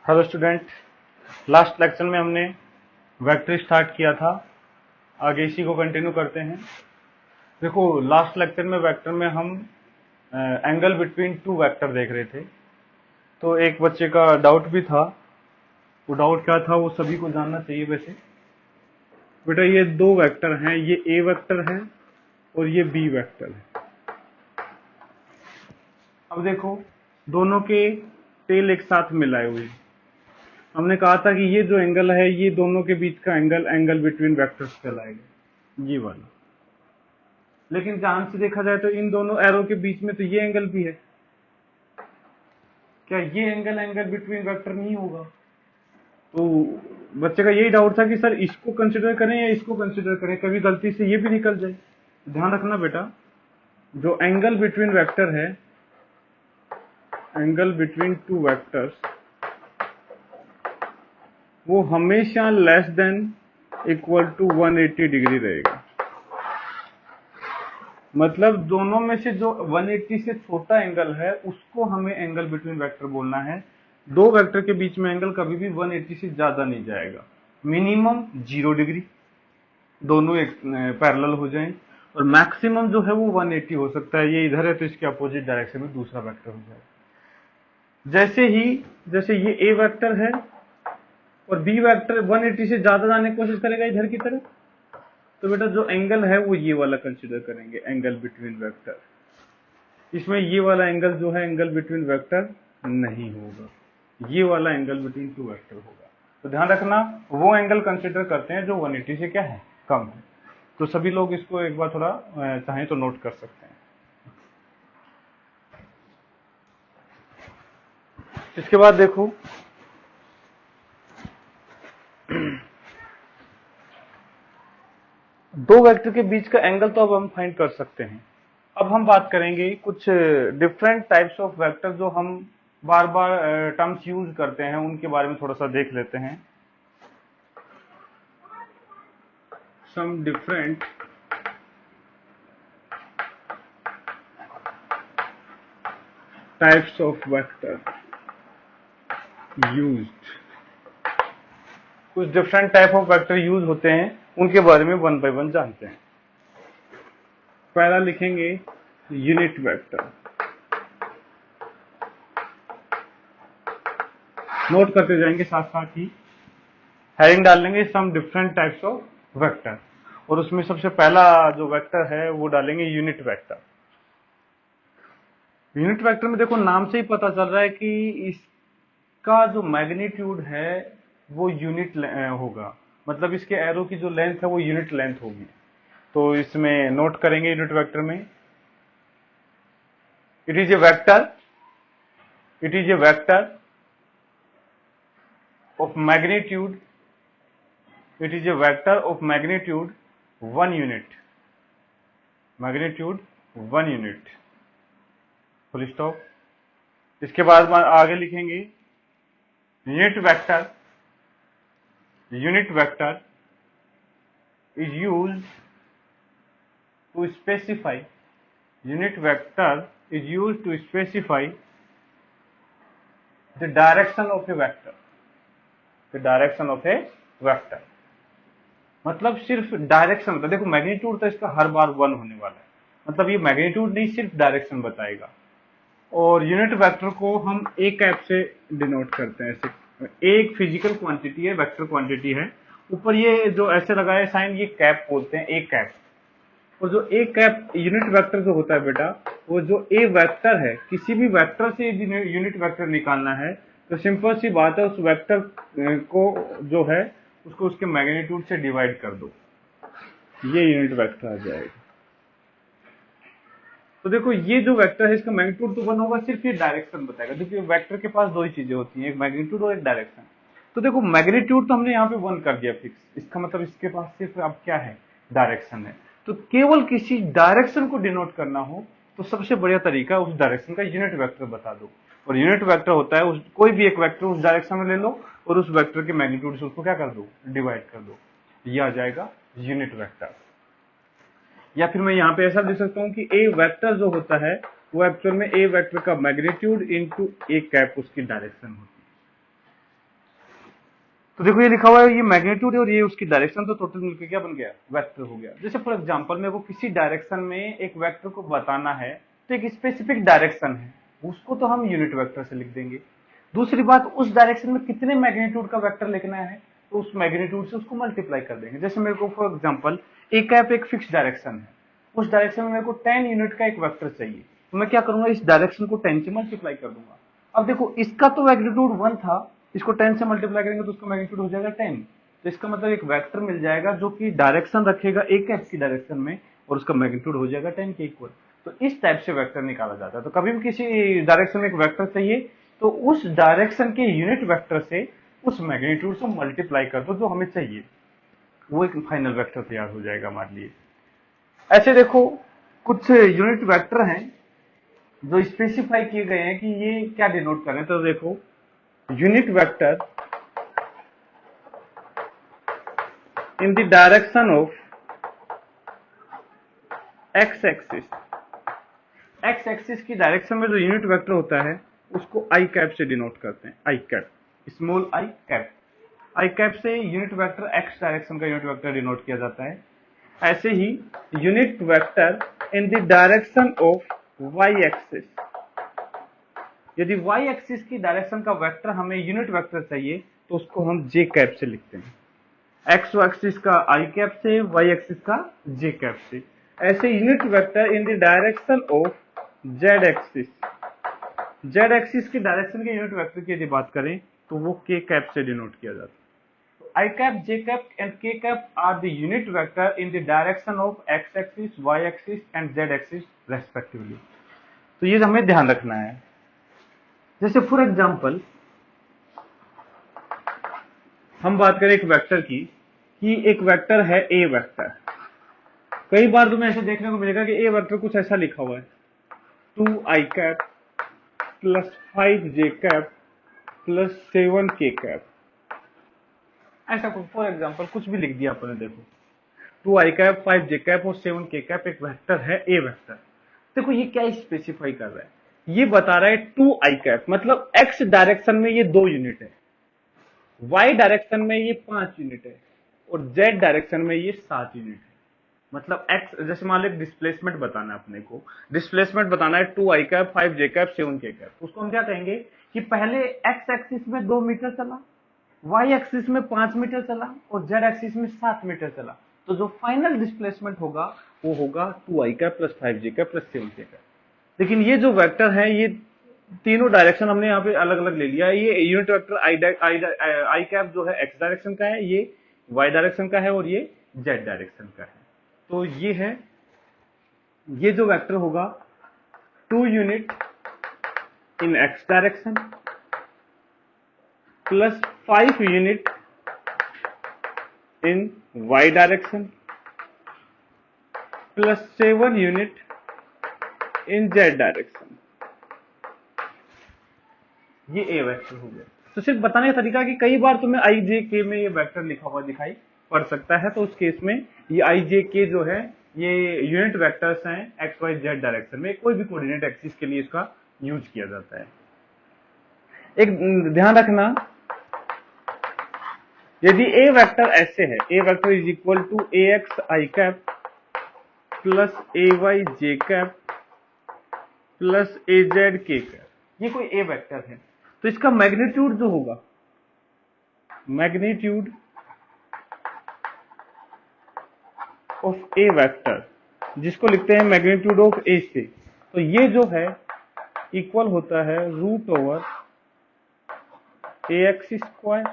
Hello student. Last lecture में हमने vector start किया था, आगे इसी को कंटिन्यू करते हैं। देखो, लास्ट लेक्चर में वेक्टर में हम एंगल बिटवीन टू वेक्टर देख रहे थे। तो एक बच्चे का डाउट भी था, वो डाउट क्या था वो सभी को जानना चाहिए वैसे। बेटा, ये दो वेक्टर हैं, ये ए वेक्टर है और ये बी वेक्टर है। अब देखो, दोनों के टेल एक साथ मिलाए हुए हैं। हमने कहा था कि ये जो एंगल है ये दोनों के बीच का एंगल बिटवीन वेक्टर्स कहलाएगा, ये वाला। लेकिन ध्यान से देखा जाए तो इन दोनों एरो के बीच में तो ये एंगल भी है। क्या ये एंगल बिटवीन वेक्टर नहीं होगा? तो बच्चे का यही डाउट था कि सर इसको कंसिडर करें या इसको कंसिडर करें, कभी गलती से ये भी निकल जाए। ध्यान रखना बेटा, जो एंगल बिटवीन वेक्टर है, एंगल बिटवीन टू वेक्टर्स, वो हमेशा less than equal to 180 degree रहेगा। मतलब दोनों में से जो 180 से छोटा एंगल है उसको हमें एंगल बिटवीन वेक्टर बोलना है। दो वेक्टर के बीच में एंगल कभी भी 180 से ज्यादा नहीं जाएगा, मिनिमम 0 डिग्री, दोनों एक पैरेलल हो जाएं, और मैक्सिमम जो है वो 180 हो सकता है। ये इधर है तो इसके अपोजिट डायरेक्शन में दूसरा वेक्टर हो जाएगा। जैसे ये ए वेक्टर है और बी वेक्टर 180 से ज्यादा जाने की कोशिश करेगा इधर की तरफ, तो बेटा जो एंगल है वो ये वाला कंसीडर करेंगे, एंगल बिटवीन वेक्टर। इसमें ये वाला एंगल जो है एंगल बिटवीन वेक्टर नहीं होगा, ये वाला एंगल बिटवीन टू वेक्टर होगा। तो ध्यान रखना, वो एंगल कंसीडर करते हैं जो 180 से क्या है, कम है। तो सभी लोग इसको एक बार थोड़ा चाहें तो नोट कर सकते हैं। इसके बाद देखो, दो वेक्टर के बीच का एंगल तो अब हम फाइंड कर सकते हैं। अब हम बात करेंगे कुछ डिफरेंट टाइप्स ऑफ वेक्टर जो हम बार बार टर्म्स यूज करते हैं, उनके बारे में थोड़ा सा देख लेते हैं। Some different types of vector used. कुछ different type of vector use होते हैं, उनके बारे में वन बाय वन जानते हैं। पहला लिखेंगे यूनिट वेक्टर, नोट करते जाएंगे साथ साथ ही। हेडिंग डाल लेंगे some different types of vector, और उसमें सबसे पहला जो वेक्टर है वो डालेंगे यूनिट वेक्टर। यूनिट वेक्टर में देखो, नाम से ही पता चल रहा है कि इसका जो मैग्नीट्यूड है वो यूनिट होगा, मतलब इसके एरो की जो लेंथ है वो यूनिट लेंथ होगी। तो इसमें नोट करेंगे यूनिट वेक्टर में, it is a vector of magnitude, it is a vector of magnitude 1 unit, magnitude 1 unit, full stop. इसके बाद आगे लिखेंगे unit vector is used to specify, unit vector is used to specify the direction of a vector, the direction of a vector। मतलब सिर्फ direction होता है। देखो, magnitude तो इसका हर बार 1 होने वाला है, मतलब ये मैग्नीट्यूड नहीं सिर्फ डायरेक्शन बताएगा। और यूनिट वेक्टर को हम ए कैप से डिनोट करते हैं। ऐसे एक फिजिकल क्वांटिटी है, वेक्टर क्वांटिटी है, ऊपर ये जो ऐसे लगाए साइन, ये कैप बोलते हैं, ए कैप। और जो ए कैप यूनिट वेक्टर जो होता है बेटा, वो जो ए वेक्टर है, किसी भी वेक्टर से यूनिट वेक्टर निकालना है तो सिंपल सी बात है, उस वेक्टर को जो है उसको उसके मैग्नीट्यूड से डिवाइड कर दो, ये यूनिट वेक्टर आ जाएगा। तो देखो, ये जो वेक्टर है इसका मैग्नीट्यूड तो 1 होगा, सिर्फ ये डायरेक्शन बताएगा। देखिए, वेक्टर के पास दो ही चीजें होती हैं, एक मैग्नीट्यूड और एक डायरेक्शन। तो देखो, मैग्नीट्यूड तो हमने यहाँ पे 1 कर दिया फिक्स, इसका मतलब इसके पास सिर्फ अब क्या है, डायरेक्शन है। तो केवल किसी डायरेक्शन को डिनोट करना हो तो सबसे बढ़िया तरीका उस डायरेक्शन का यूनिट वेक्टर बता दो। और यूनिट वेक्टर होता है कोई भी एक वेक्टर उस डायरेक्शन में ले लो और उस वेक्टर के मैग्नीट्यूड से उसको क्या कर दो, डिवाइड कर दो, ये आ जाएगा यूनिट वेक्टर। या फिर मैं यहाँ पे ऐसा लिख सकता हूँ कि ए वेक्टर जो होता है वो एक्चुअल में ए वेक्टर का मैग्नीट्यूड इनटू ए कैप उसकी डायरेक्शन होती तो देखो ये लिखा हुआ है, ये मैग्नीट्यूड है और ये उसकी डायरेक्शन, तो टोटल मिलकर क्या बन गया, वेक्टर हो गया। जैसे फॉर एग्जांपल मेरे को किसी डायरेक्शन में एक वेक्टर को बताना है, तो एक स्पेसिफिक डायरेक्शन है, उसको तो हम यूनिट वेक्टर से लिख देंगे। दूसरी बात, उस डायरेक्शन में कितने मैग्नीट्यूड का वेक्टर लिखना है, तो उस मैग्नीट्यूड से उसको मल्टीप्लाई कर देंगे। जैसे मेरे को फॉर एग्जाम्पल ए कैप एक फिक्स डायरेक्शन है, उस डायरेक्शन में मेरे को 10 यूनिट का एक वेक्टर चाहिए, तो मैं क्या करूंगा, इस डायरेक्शन को 10 से मल्टीप्लाई कर दूंगा। अब देखो इसका तो मैग्नीट्यूड 1 था, इसको 10 से मल्टीप्लाई करेंगे तो उसका मैग्नीट्यूड हो जाएगा 10। तो इसका मतलब एक वेक्टर मिल जाएगा जो कि डायरेक्शन रखेगा ए कैप की डायरेक्शन में, और उसका मैग्नीट्यूड हो जाएगा 10 के इक्वल। तो इस टाइप से वेक्टर निकाला जाता है। तो कभी भी किसी डायरेक्शन में एक वेक्टर चाहिए, तो उस डायरेक्शन के यूनिट वेक्टर से उस मैग्नीट्यूड से मल्टीप्लाई कर दो जो हमें चाहिए, वो एक फाइनल वेक्टर तैयार हो जाएगा हमारे लिए। ऐसे देखो कुछ यूनिट वेक्टर हैं जो स्पेसिफाई किए गए हैं कि ये क्या डिनोट कर रहे हैं। तो देखो unit vector in the direction of x axis, x axis की डायरेक्शन में जो यूनिट वेक्टर होता है उसको आई कैप से डिनोट करते हैं, I cap, small I cap. I cap से यूनिट वेक्टर एक्स डायरेक्शन का यूनिट वेक्टर डिनोट किया जाता है। ऐसे ही unit vector in the direction of Y axis, यदि वाई एक्सिस की डायरेक्शन का वेक्टर हमें यूनिट वेक्टर चाहिए तो उसको हम जे कैप से लिखते हैं, एक्स एक्सिस का आई कैप से, वाई एक्सिस का जे कैप से। ऐसे unit vector in the direction of Z axis, Z axis की डायरेक्शन के यूनिट वेक्टर की यदि बात करें तो वो के कैप से डिनोट किया जाता है। I cap, J cap and K cap are the unit vector in the direction of x axis, y axis and z axis respectively। तो ये हमें ध्यान रखना है। जैसे फॉर एग्जांपल हम बात करें एक वेक्टर की, कि एक वेक्टर है ए वेक्टर। कई बार तुम्हें ऐसे देखने को मिलेगा कि ए वेक्टर कुछ ऐसा लिखा हुआ है, 2i cap plus 5j cap plus 7k cap, ऐसा कुछ फॉर एग्जांपल कुछ भी लिख दिया आपने। देखो 2i कैप, 5j कैप और 7k कैप एक वेक्टर है, ए वेक्टर। देखो ये क्या स्पेसिफाई कर रहा है, ये बता रहा है 2i कैप मतलब x डायरेक्शन में ये 2 यूनिट है, y डायरेक्शन में ये 5 यूनिट है और z डायरेक्शन में ये 7 यूनिट है। मतलब x, जैसे मान लो डिस्प्लेसमेंट बताना है अपने को, डिस्प्लेसमेंट बताना है 2i cap, 5j cap, 7k cap, उसको हम क्या कहेंगे कि पहले x एक्सिस में 2 मीटर चला, y एक्सिस में 5 मीटर चला और z एक्सिस में 7 मीटर चला, तो जो फाइनल डिस्प्लेसमेंट होगा वो होगा 2i का प्लस 5j का प्लस 7k का। लेकिन ये जो वेक्टर है ये तीनों डायरेक्शन हमने यहाँ पे अलग अलग ले लिया है। ये यूनिट वेक्टर आई कैप जो है x डायरेक्शन का है, ये y डायरेक्शन का है और ये z डायरेक्शन का है। तो ये है, ये जो वेक्टर होगा 2 unit in x direction plus 5 unit in y direction plus 7 unit in z direction, ये ए वेक्टर हो गया। तो सिर्फ बताने का तरीका कि कई बार तुम्हें आई जे के में ये वेक्टर लिखा हुआ दिखाई पड़ सकता है, तो उस केस में ये आई जे के जो है ये यूनिट वेक्टर्स हैं एक्स वाई जेड डायरेक्शन में, कोई भी कोऑर्डिनेट एक्सिस के लिए इसका यूज किया जाता है। एक ध्यान रखना, यदि ए वेक्टर ऐसे है, A vector is equal to A X I cap plus A Y J cap plus A Z K cap, ये कोई ए वेक्टर है, तो इसका मैग्नीट्यूड जो होगा, मैग्नीट्यूड ऑफ ए वेक्टर जिसको लिखते हैं मैग्नीट्यूड ऑफ ए से, तो ये जो है इक्वल होता है रूट ओवर ए एक्स स्क्वायर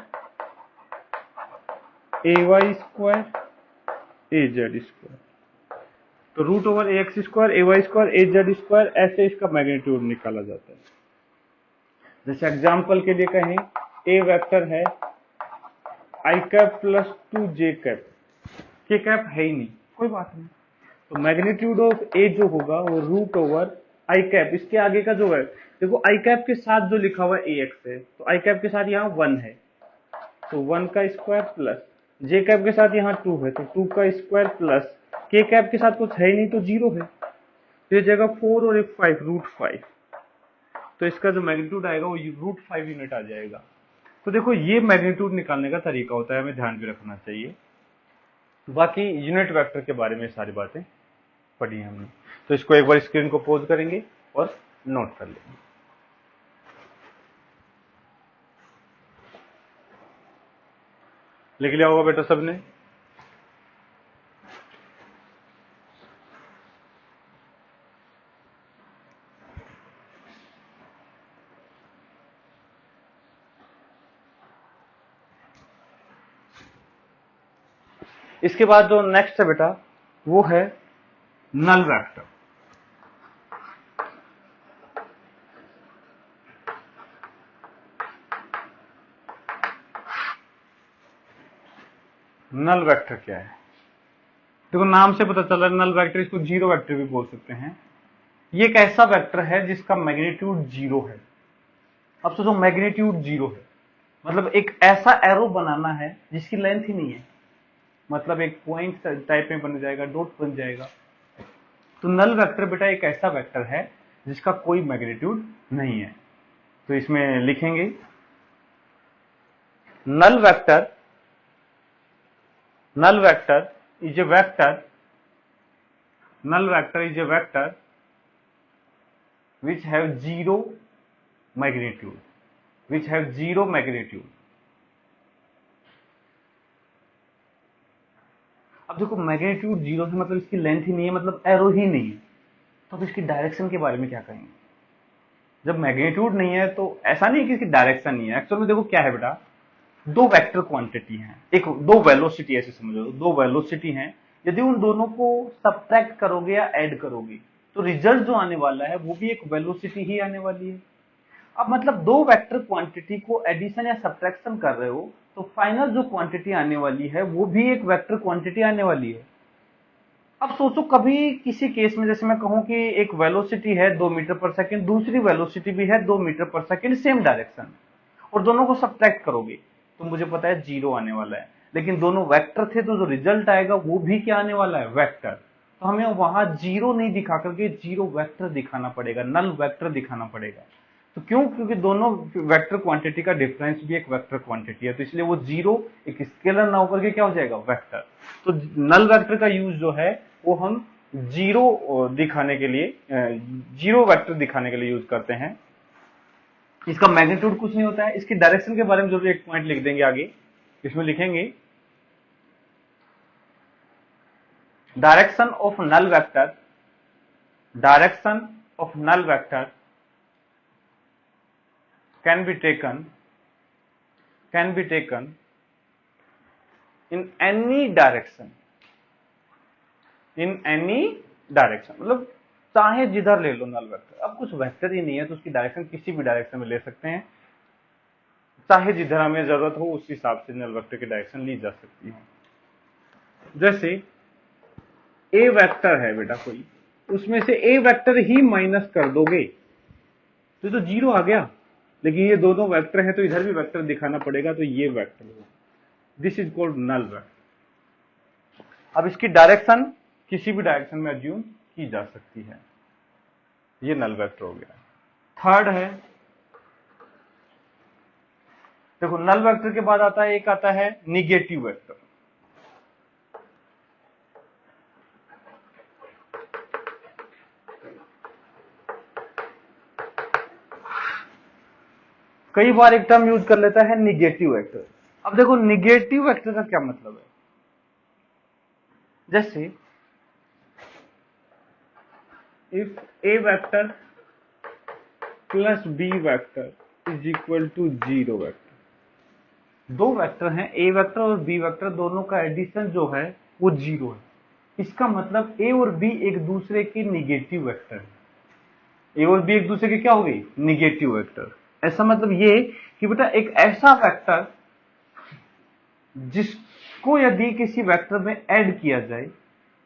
ए वाई स्क्वायर ए जेड स्क्वायर। तो रूट ओवर ए एक्स स्क्वायर ए वाई स्क्वायर ए जेड स्क्वायर, ऐसे इसका मैग्नीट्यूड निकाला जाता है। जैसे एग्जाम्पल के लिए कहें, ए वेक्टर है आई कैप प्लस 2j कैप, के कैप है ही नहीं, कोई बात नहीं, तो मैग्नीट्यूड ऑफ ए जो होगा वो रूट ओवर आई कैप, इसके आगे का जो है, देखो आई कैप के साथ जो लिखा हुआ है ए एक्स है, तो आई कैप के साथ यहाँ 1 है, तो 1 का स्क्वायर प्लस जे कैप के साथ यहाँ 2 है, तो 2 का स्क्वायर प्लस के कैप के साथ कुछ है ही नहीं तो 0 है, तो ये जगह 4 और एक 5 रूट 5, तो इसका जो मैग्नीट्यूड आएगा वो रूट 5 यूनिट आ जाएगा। तो देखो ये मैग्नीट्यूड निकालने का तरीका होता है, हमें ध्यान भी रखना चाहिए। बाकी यूनिट वेक्टर के बारे में सारी बातें पढ़ी है हमने, तो इसको एक बार स्क्रीन को पॉज करेंगे और नोट कर लेंगे। लिख लिया होगा बेटा सबने? इसके बाद जो नेक्स्ट है बेटा वो है नल वेक्टर। नल वेक्टर क्या है? देखो नाम से पता चल रहा है नल वेक्टर, इसको जीरो वेक्टर भी बोल सकते हैं। ये एक ऐसा वेक्टर है जिसका मैग्नीट्यूड जीरो है। अब सोचो मैग्नीट्यूड जीरो है मतलब एक ऐसा एरो बनाना है जिसकी लेंथ ही नहीं है, मतलब एक पॉइंट टाइप में बन जाएगा, डॉट बन जाएगा। तो नल वेक्टर बेटा एक ऐसा वेक्टर है जिसका कोई मैग्नीट्यूड नहीं है। तो इसमें लिखेंगे null vector is a vector which have zero magnitude अब देखो मैग्नीट्यूड जीरो है मतलब इसकी लेंथ ही नहीं है, मतलब एरो ही नहीं है। तो अब इसकी डायरेक्शन के बारे में क्या कहेंगे? जब मैग्नीट्यूड नहीं है तो ऐसा नहीं कि इसकी डायरेक्शन नहीं है। एक्चुअल में देखो क्या है बेटा, दो वेक्टर क्वांटिटी हैं, एक दो वेलोसिटी ऐसे समझो, दो वेलोसिटी हैं। यदि उन दोनों को सब्ट्रैक्ट करोगे या ऐड करोगे तो रिजल्ट जो आने वाला है वो भी एक वेलोसिटी ही आने वाली है। अब मतलब दो वेक्टर क्वांटिटी को एडिशन या सब्ट्रैक्शन कर रहे हो तो फाइनल जो क्वांटिटी आने वाली है वो भी एक वेक्टर क्वांटिटी आने वाली है। अब सोचो कभी किसी केस में जैसे मैं कहूं कि एक वेलोसिटी है 2 मीटर पर सेकंड, दूसरी वेलोसिटी भी है 2 मीटर पर सेकंड सेम डायरेक्शन, और दोनों को सब्ट्रैक्ट करोगे तो मुझे पता है जीरो आने वाला है, लेकिन दोनों वेक्टर थे तो जो रिजल्ट आएगा वो भी क्या आने वाला है? वेक्टर। तो हमें वहां जीरो नहीं दिखा करके जीरो वेक्टर दिखाना पड़ेगा, नल वेक्टर दिखाना पड़ेगा। तो क्यों? क्योंकि दोनों वेक्टर क्वांटिटी का डिफरेंस भी एक वेक्टर क्वांटिटी है, तो इसलिए वो जीरो एक स्केलर ना होकर के क्या हो जाएगा? वेक्टर। तो नल वेक्टर का यूज जो है वो हम जीरो दिखाने के लिए, जीरो वेक्टर दिखाने के लिए यूज करते हैं। इसका मैग्नीट्यूड कुछ नहीं होता है। इसकी डायरेक्शन के बारे में जरूर एक पॉइंट लिख देंगे आगे, इसमें लिखेंगे direction of null vector can be taken in any direction मतलब चाहे जिधर ले लो नल वेक्टर। अब कुछ वेक्टर ही नहीं है तो उसकी डायरेक्शन किसी भी डायरेक्शन में ले सकते हैं, चाहे जिधर हमें जरूरत हो उस हिसाब से नल वेक्टर की डायरेक्शन ली जा सकती है। जैसे ए वेक्टर है बेटा कोई, उसमें से ए वेक्टर ही माइनस कर दोगे तो जीरो आ गया, लेकिन ये दोनों वेक्टर है तो इधर भी वेक्टर दिखाना पड़ेगा, तो ये वेक्टर होगा। This is called null vector. अब इसकी डायरेक्शन किसी भी डायरेक्शन में अज्यूम की जा सकती है, ये नल वेक्टर हो गया। थर्ड है, देखो नल वेक्टर के बाद आता है, एक आता है निगेटिव वेक्टर। कई बार एक टर्म यूज कर लेता है निगेटिव वेक्टर। अब देखो निगेटिव वेक्टर का क्या मतलब है, जैसे if A vector plus B vector is equal to zero vector. दो वेक्टर हैं ए वेक्टर और बी वेक्टर, दोनों का एडिशन जो है वो जीरो है। इसका मतलब ए और बी एक दूसरे के निगेटिव वेक्टर है। ए और बी एक दूसरे के क्या हो गई? Negative vector. ऐसा मतलब ये कि बेटा एक ऐसा वेक्टर जिसको यदि किसी वेक्टर में ऐड किया जाए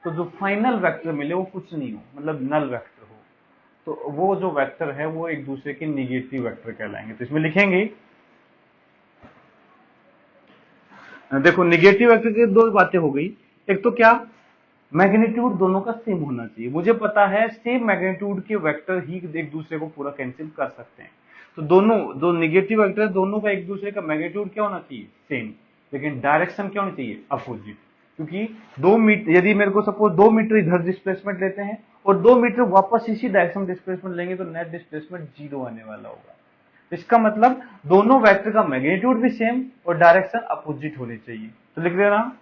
तो जो फाइनल वेक्टर मिले वो कुछ नहीं हो, मतलब नल वेक्टर हो, तो वो जो वेक्टर है वो एक दूसरे के निगेटिव वेक्टर कहलाएंगे। तो इसमें लिखेंगे, देखो निगेटिव वेक्टर की दो बातें हो गई। एक तो क्या, मैग्नीट्यूड दोनों का सेम होना चाहिए। मुझे पता है सेम मैग्नीट्यूड के वेक्टर ही एक दूसरे को पूरा कैंसिल कर सकते हैं। तो दोनों जो निगेटिव वेक्टर है दोनों का एक दूसरे का मैग्नीट्यूड क्या होना चाहिए, सेम, लेकिन डायरेक्शन क्या होनी चाहिए, अपोजिट। क्योंकि 2 मीटर, यदि मेरे को सपोज 2 मीटर इधर डिस्प्लेसमेंट लेते हैं और 2 मीटर वापस इसी डायरेक्शन में डिस्प्लेसमेंट लेंगे तो नेट डिस्प्लेसमेंट 0 आने वाला होगा। इसका मतलब दोनों वेक्टर का मैग्नीट्यूड भी सेम और डायरेक्शन अपोजिट होनी चाहिए। तो लिख देना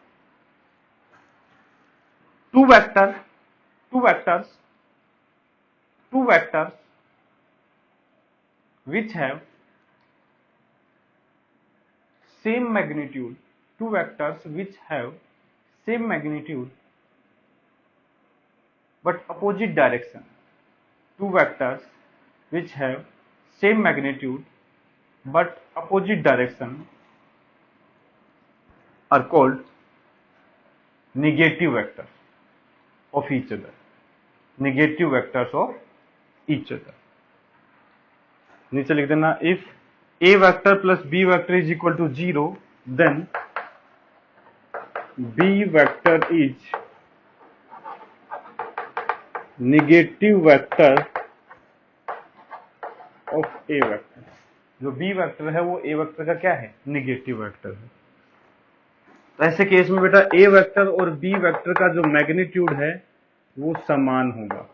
two vectors which have same magnitude, two vectors which have same magnitude but opposite direction, two vectors which have same magnitude but opposite direction are called negative vectors of each other, negative vectors of each other। नीचे लिख देना if a vector plus b vector is equal to 0 then b vector is negative vector of a vector। जो b vector है वो a vector का क्या है, negative vector है। तो ऐसे केस में बेटा a वेक्टर और b वेक्टर का जो मैग्नीट्यूड है वो समान होगा,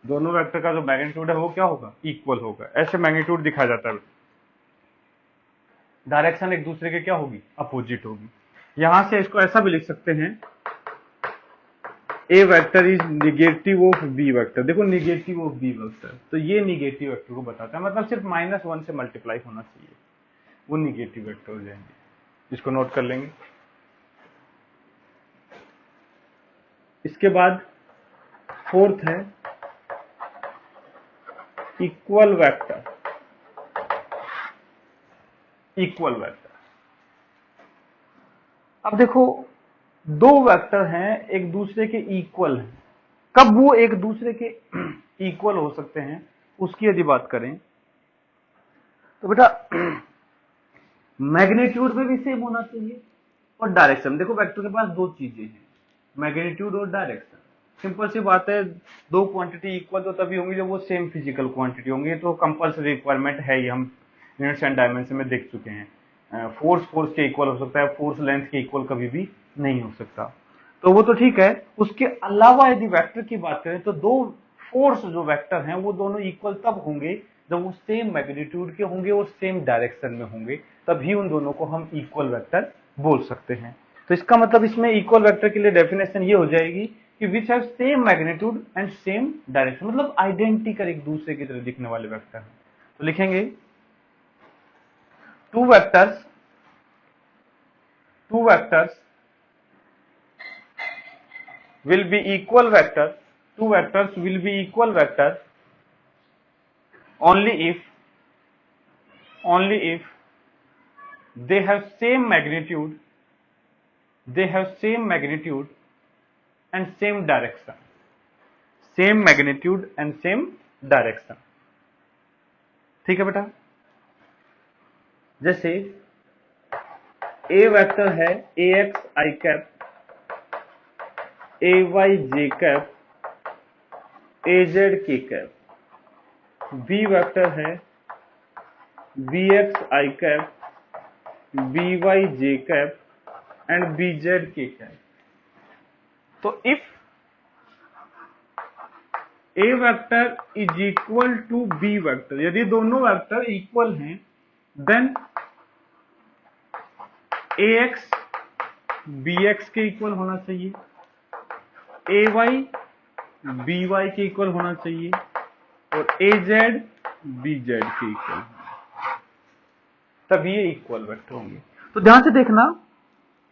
दोनों वेक्टर का जो मैग्नीट्यूड है वो क्या होगा, इक्वल होगा। ऐसे मैग्नीट्यूड दिखा जाता है। डायरेक्शन एक दूसरे के क्या होगी, अपोजिट होगी। यहां से इसको ऐसा भी लिख सकते हैं A vector is negative of B vector. देखो निगेटिव ऑफ बी वेक्टर, तो ये निगेटिव वेक्टर को बताता है, मतलब सिर्फ -1 से मल्टीप्लाई होना चाहिए, वो निगेटिव वेक्टर हो जाएंगे। इसको नोट कर लेंगे। इसके बाद फोर्थ है इक्वल वेक्टर। इक्वल वेक्टर, अब देखो दो वेक्टर हैं एक दूसरे के इक्वल हैं, कब वो एक दूसरे के इक्वल हो सकते हैं उसकी यदि बात करें तो बेटा मैग्नीट्यूड में भी सेम होना चाहिए और डायरेक्शन। देखो वेक्टर के पास दो चीजें हैं, मैग्नीट्यूड और डायरेक्शन। सिंपल सी बात है, दो क्वांटिटी इक्वल तो तभी होंगी जब वो सेम फिजिकल क्वांटिटी होंगी, तो कंपल्सरी रिक्वायरमेंट है, ये हम यूनिट्स एंड डायमेंशन में देख चुके हैं। फोर्स के इक्वल हो सकता है, फोर्स लेंथ के इक्वल कभी भी नहीं हो सकता, तो वो तो ठीक है। उसके अलावा यदि वेक्टर की बात करें तो दो फोर्स जो वेक्टर हैं वो दोनों इक्वल तब होंगे जब वो सेम मैग्नीट्यूड के होंगे और सेम डायरेक्शन में होंगे, तभी उन दोनों को हम इक्वल वेक्टर बोल सकते हैं। तो इसका मतलब इसमें इक्वल वेक्टर के लिए डेफिनेशन ये हो जाएगी कि which have same magnitude and same direction, मतलब आइडेंटिकल एक दूसरे की तरह दिखने वाले वेक्टर हैं। तो लिखेंगे two vectors will be equal vector, two vectors will be equal vector only if they have same magnitude and same direction, same magnitude and same direction। ठीक है बेटा, जैसे a वेक्टर है ax I cap, ay j cap, az k cap, b vector है bx I cap, by j cap and bz k cap. तो if a vector is equal to b vector, यदि दोनों vector equal हैं then ax bx के इक्वल होना चाहिए, ay by के इक्वल होना चाहिए और az bz के इक्वल, तब ये इक्वल वेक्टर होंगे। तो ध्यान से देखना,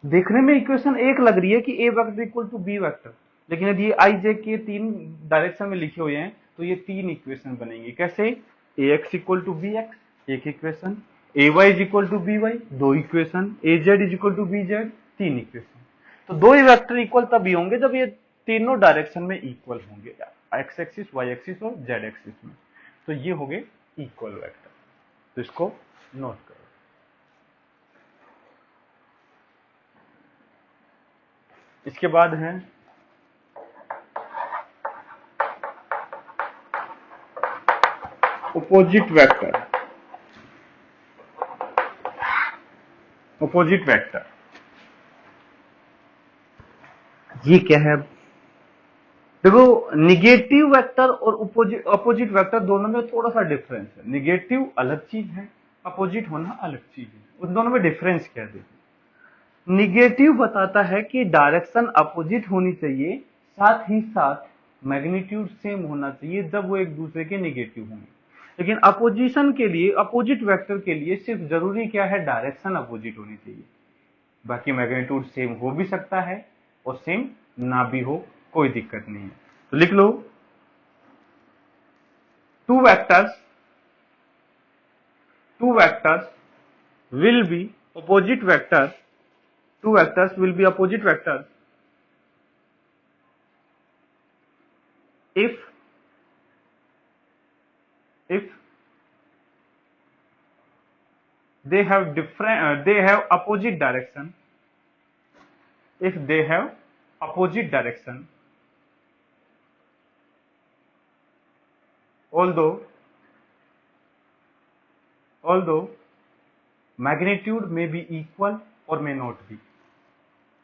देखने में इक्वेशन एक लग रही है कि a vector equal to b vector, लेकिन यदि i j के तीन डायरेक्शन में लिखे हुए हैं तो ये तीन इक्वेशन बनेंगे। कैसे, ax इक्वल टू bx एक equation, ay is equal to by दो equation, az is equal to bz तीन इक्वेशन। तो दो ही वेक्टर इक्वल तभी होंगे जब ये तीनों डायरेक्शन में इक्वल होंगे, एक्स एक्सिस, वाई एक्सिस और जेड एक्सिस में, तो ये हो गए इक्वल वेक्टर। तो इसको नोट करो। इसके बाद है अपोजिट वेक्टर। अपोजिट वेक्टर, ये क्या है? देखो निगेटिव वेक्टर और अपोजिट वेक्टर दोनों में थोड़ा सा डिफरेंस है। निगेटिव अलग चीज है, अपोजिट होना अलग चीज है। उन दोनों में डिफरेंस क्या है? निगेटिव बताता है कि डायरेक्शन अपोजिट होनी चाहिए, साथ ही साथ मैग्नीट्यूड सेम होना चाहिए जब वो एक दूसरे के निगेटिव होंगे। लेकिन अपोजिशन के लिए, अपोजिट वेक्टर के लिए सिर्फ जरूरी क्या है? डायरेक्शन अपोजिट होनी चाहिए। बाकी मैग्नीट्यूड सेम हो भी सकता है और सेम ना भी हो, कोई दिक्कत नहीं है। तो लिख लो, two vectors will be opposite vector, two vectors will be opposite vectors if they have they have opposite direction, if they have opposite direction, although magnitude may be equal or may not be,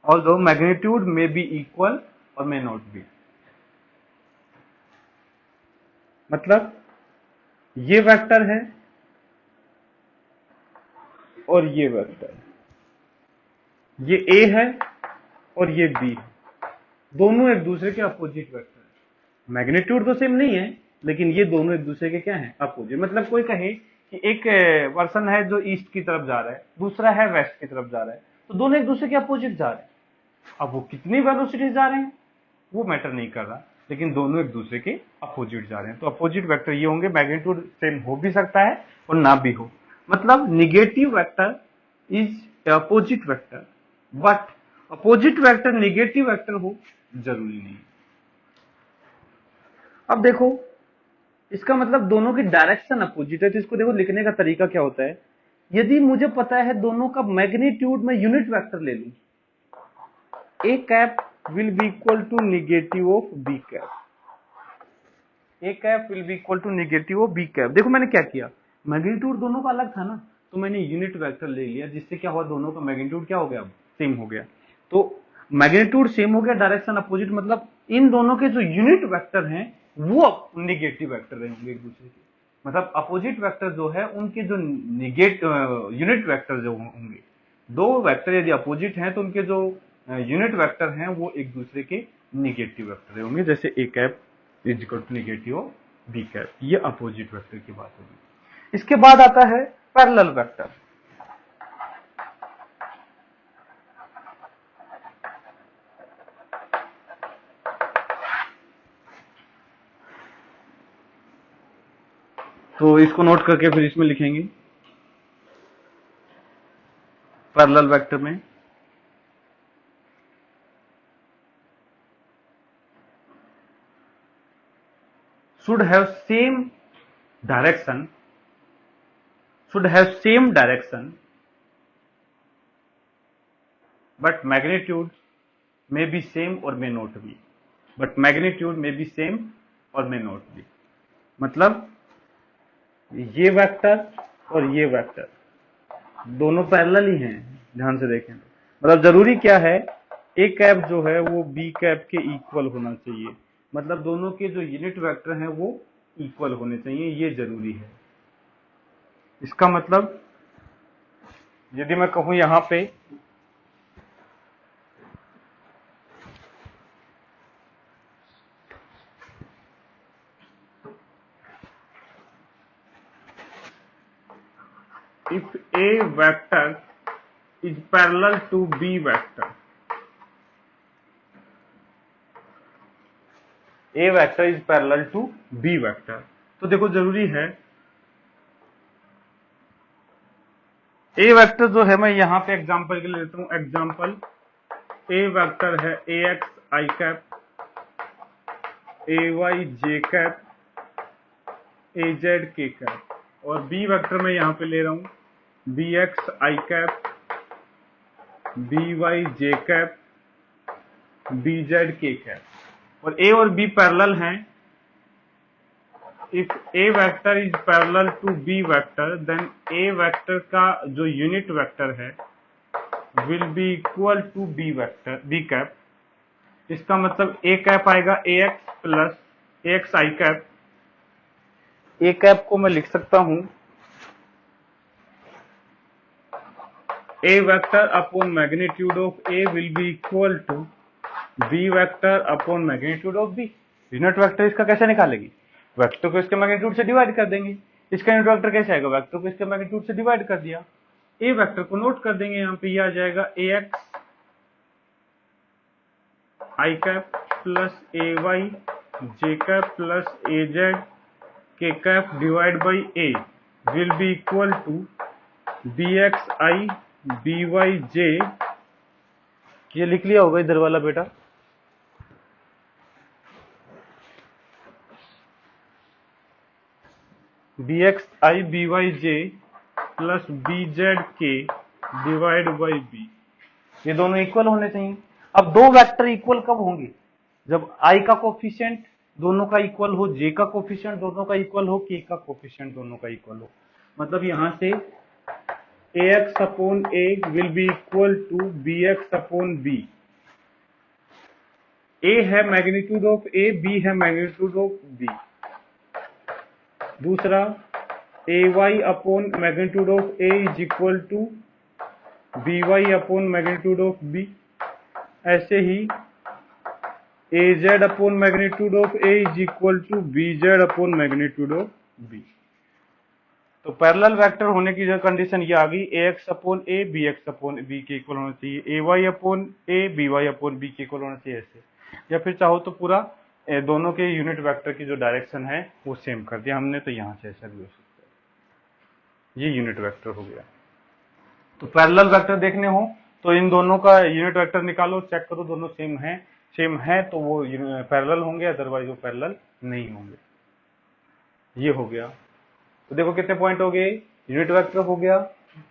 although magnitude may be equal or may not be। मतलब ये vector है और ये vector, ये A है और ये B है, दोनों एक दूसरे के अपोजिट वेक्टर है। मैग्नीट्यूड तो सेम नहीं है, लेकिन ये दोनों एक दूसरे के क्या है? अपोजिट। मतलब कोई कहे कि एक पर्सन है जो ईस्ट की तरफ जा रहा है, दूसरा है वेस्ट की तरफ जा रहा है, तो दोनों एक दूसरे के अपोजिट जा रहे हैं। अब वो कितनी वेलोसिटी जा रहे हैं वो मैटर नहीं कर रहा, लेकिन दोनों एक दूसरे के अपोजिट जा रहे हैं। तो अपोजिट वेक्टर ये होंगे, मैग्नीट्यूड सेम हो भी सकता है और ना भी हो। मतलब negative vector is opposite vector, but opposite vector negative vector हो जरूरी नहीं। अब देखो, इसका मतलब दोनों की डायरेक्शन अपोजिट है, तो इसको देखो लिखने का तरीका क्या होता है। यदि मुझे पता है दोनों का मैग्नीट्यूड, मैं यूनिट वेक्टर ले लूं, A cap will be equal to negative of B cap, A cap will be equal to negative of B cap. देखो मैंने क्या किया, मैग्नीट्यूड दोनों का अलग था ना, तो मैंने यूनिट वेक्टर ले लिया, जिससे क्या हुआ, दोनों का मैग्नीट्यूड क्या हो गया? सेम हो गया। तो मैग्नीट्यूड सेम हो गया, डायरेक्शन अपोजिट, मतलब इन दोनों के जो यूनिट वेक्टर हैं वो निगेटिव वेक्टर रहेंगे एक दूसरे के। मतलब अपोजिट वेक्टर जो है उनके जो यूनिट वेक्टर जो होंगे, दो वेक्टर यदि अपोजिट हैं तो उनके जो यूनिट वेक्टर हैं वो एक दूसरे के निगेटिव वेक्टर होंगे। जैसे A cap is equal to negative of B cap, ये अपोजिट वेक्टर की बात होगी। इसके बाद आता है पैरेलल वेक्टर। तो इसको नोट करके फिर इसमें लिखेंगे, पैरेलल वेक्टर में should have same direction, but magnitude may be same or may not be, मतलब ये वेक्टर और ये वेक्टर दोनों पैरेलल ही हैं, ध्यान से देखें। मतलब जरूरी क्या है, ए कैप जो है वो बी कैप के इक्वल होना चाहिए, मतलब दोनों के जो यूनिट वेक्टर हैं वो इक्वल होने चाहिए, ये जरूरी है। इसका मतलब यदि मैं कहूं यहां पे if A vector is parallel to B vector, A vector is parallel to B vector, तो देखो जरूरी है A वेक्टर जो है, मैं यहां पे एग्जांपल के लिए लेता हूं, एग्जांपल A वेक्टर है AX I cap, AY J cap, AZ K cap, और B वेक्टर मैं यहां पे ले रहा हूं BX I cap, BY J cap, BZ K cap, और A और B पैरेलल हैं। If A vector is parallel to B vector, then A vector का जो यूनिट वेक्टर है will be equal to B vector B cap. इसका मतलब A cap आएगा ax plus ax I cap. A cap को मैं लिख सकता हूं A vector upon magnitude of A will be equal to B vector upon magnitude of B. Unit vector इसका कैसे निकालेगी? वेक्टर को इसके मैग्नीट्यूड से डिवाइड कर देंगे। इसका यूनिट वेक्टर कैसे आएगा? वेक्टर को इसके मैग्नीट्यूड से डिवाइड कर दिया। ए वेक्टर को नोट कर देंगे, यहाँ पे ये आ जाएगा ax I cap plus ay j cap plus az k cap divide by a will be equal to bx i by j। ये लिख लिया होगा इधर वाला बेटा। bx i by j plus bz k divide by b। ये दोनों equal होने चाहिए। अब दो वेक्टर इक्वल कब होंगे? जब i का कोफिशिएंट दोनों का इक्वल हो, j का कोफिशिएंट दोनों का इक्वल हो, k का कोफिशिएंट दोनों का इक्वल हो। मतलब यहां से ax upon a will be equal to bx upon b। a है मैग्नीट्यूड ऑफ a, b है मैग्नीट्यूड ऑफ b। दूसरा ay upon magnitude of a is equal to by upon magnitude of b। ऐसे ही az upon magnitude of a is equal to bz upon magnitude of b। तो parallel vector होने की जो condition ये आ गई, ax upon a bx upon b के इक्वल होना चाहिए, ay upon a by upon b के इक्वल होना चाहिए ऐसे। या फिर चाहो तो पूरा दोनों के यूनिट वेक्टर की जो डायरेक्शन है वो सेम कर दिया हमने, तो यहाँ से ऐसा भी हो सकता है। ये यूनिट वेक्टर हो गया। तो पैरेलल वेक्टर देखने हो तो इन दोनों का यूनिट वेक्टर निकालो, चेक करो दोनों सेम है तो वो पैरेलल होंगे, अदरवाइज वो पैरेलल नहीं होंगे। ये हो गया। तो देखो कितने पॉइंट हो गए? यूनिट वेक्टर हो गया,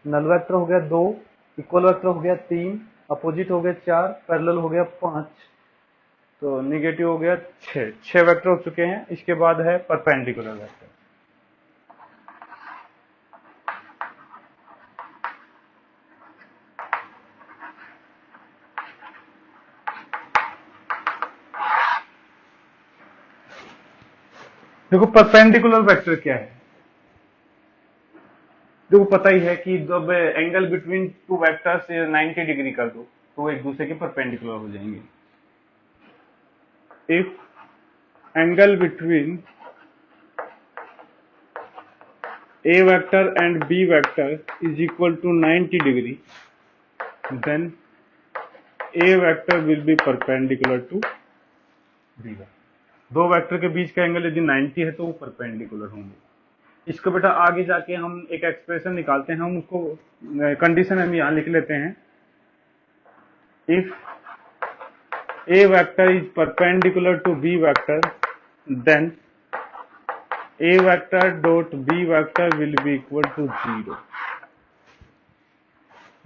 नल वेक्टर हो गया 2, इक्वल वेक्टर हो गया 3, अपोजिट हो गया 4, पैरेलल हो गया 5, तो निगेटिव हो गया 6 वेक्टर हो चुके हैं। इसके बाद है परपेंडिकुलर वेक्टर। देखो परपेंडिकुलर वेक्टर क्या है? देखो पता ही है कि जब angle between two vectors 90 degree कर दो तो वो एक दूसरे के परपेंडिकुलर हो जाएंगे। If angle between a vector and b vector is equal to 90 degree, then a vector will be perpendicular to b vector। दो वेक्टर के बीच का एंगल यदि 90 है तो वो परपेंडिकुलर होंगे। इसको बेटा आगे जाके हम एक एक्सप्रेशन निकालते हैं, हम उसको कंडीशन हम यहाँ लिख लेते हैं। If a vector is perpendicular to b vector, then a vector dot b vector will be equal to 0।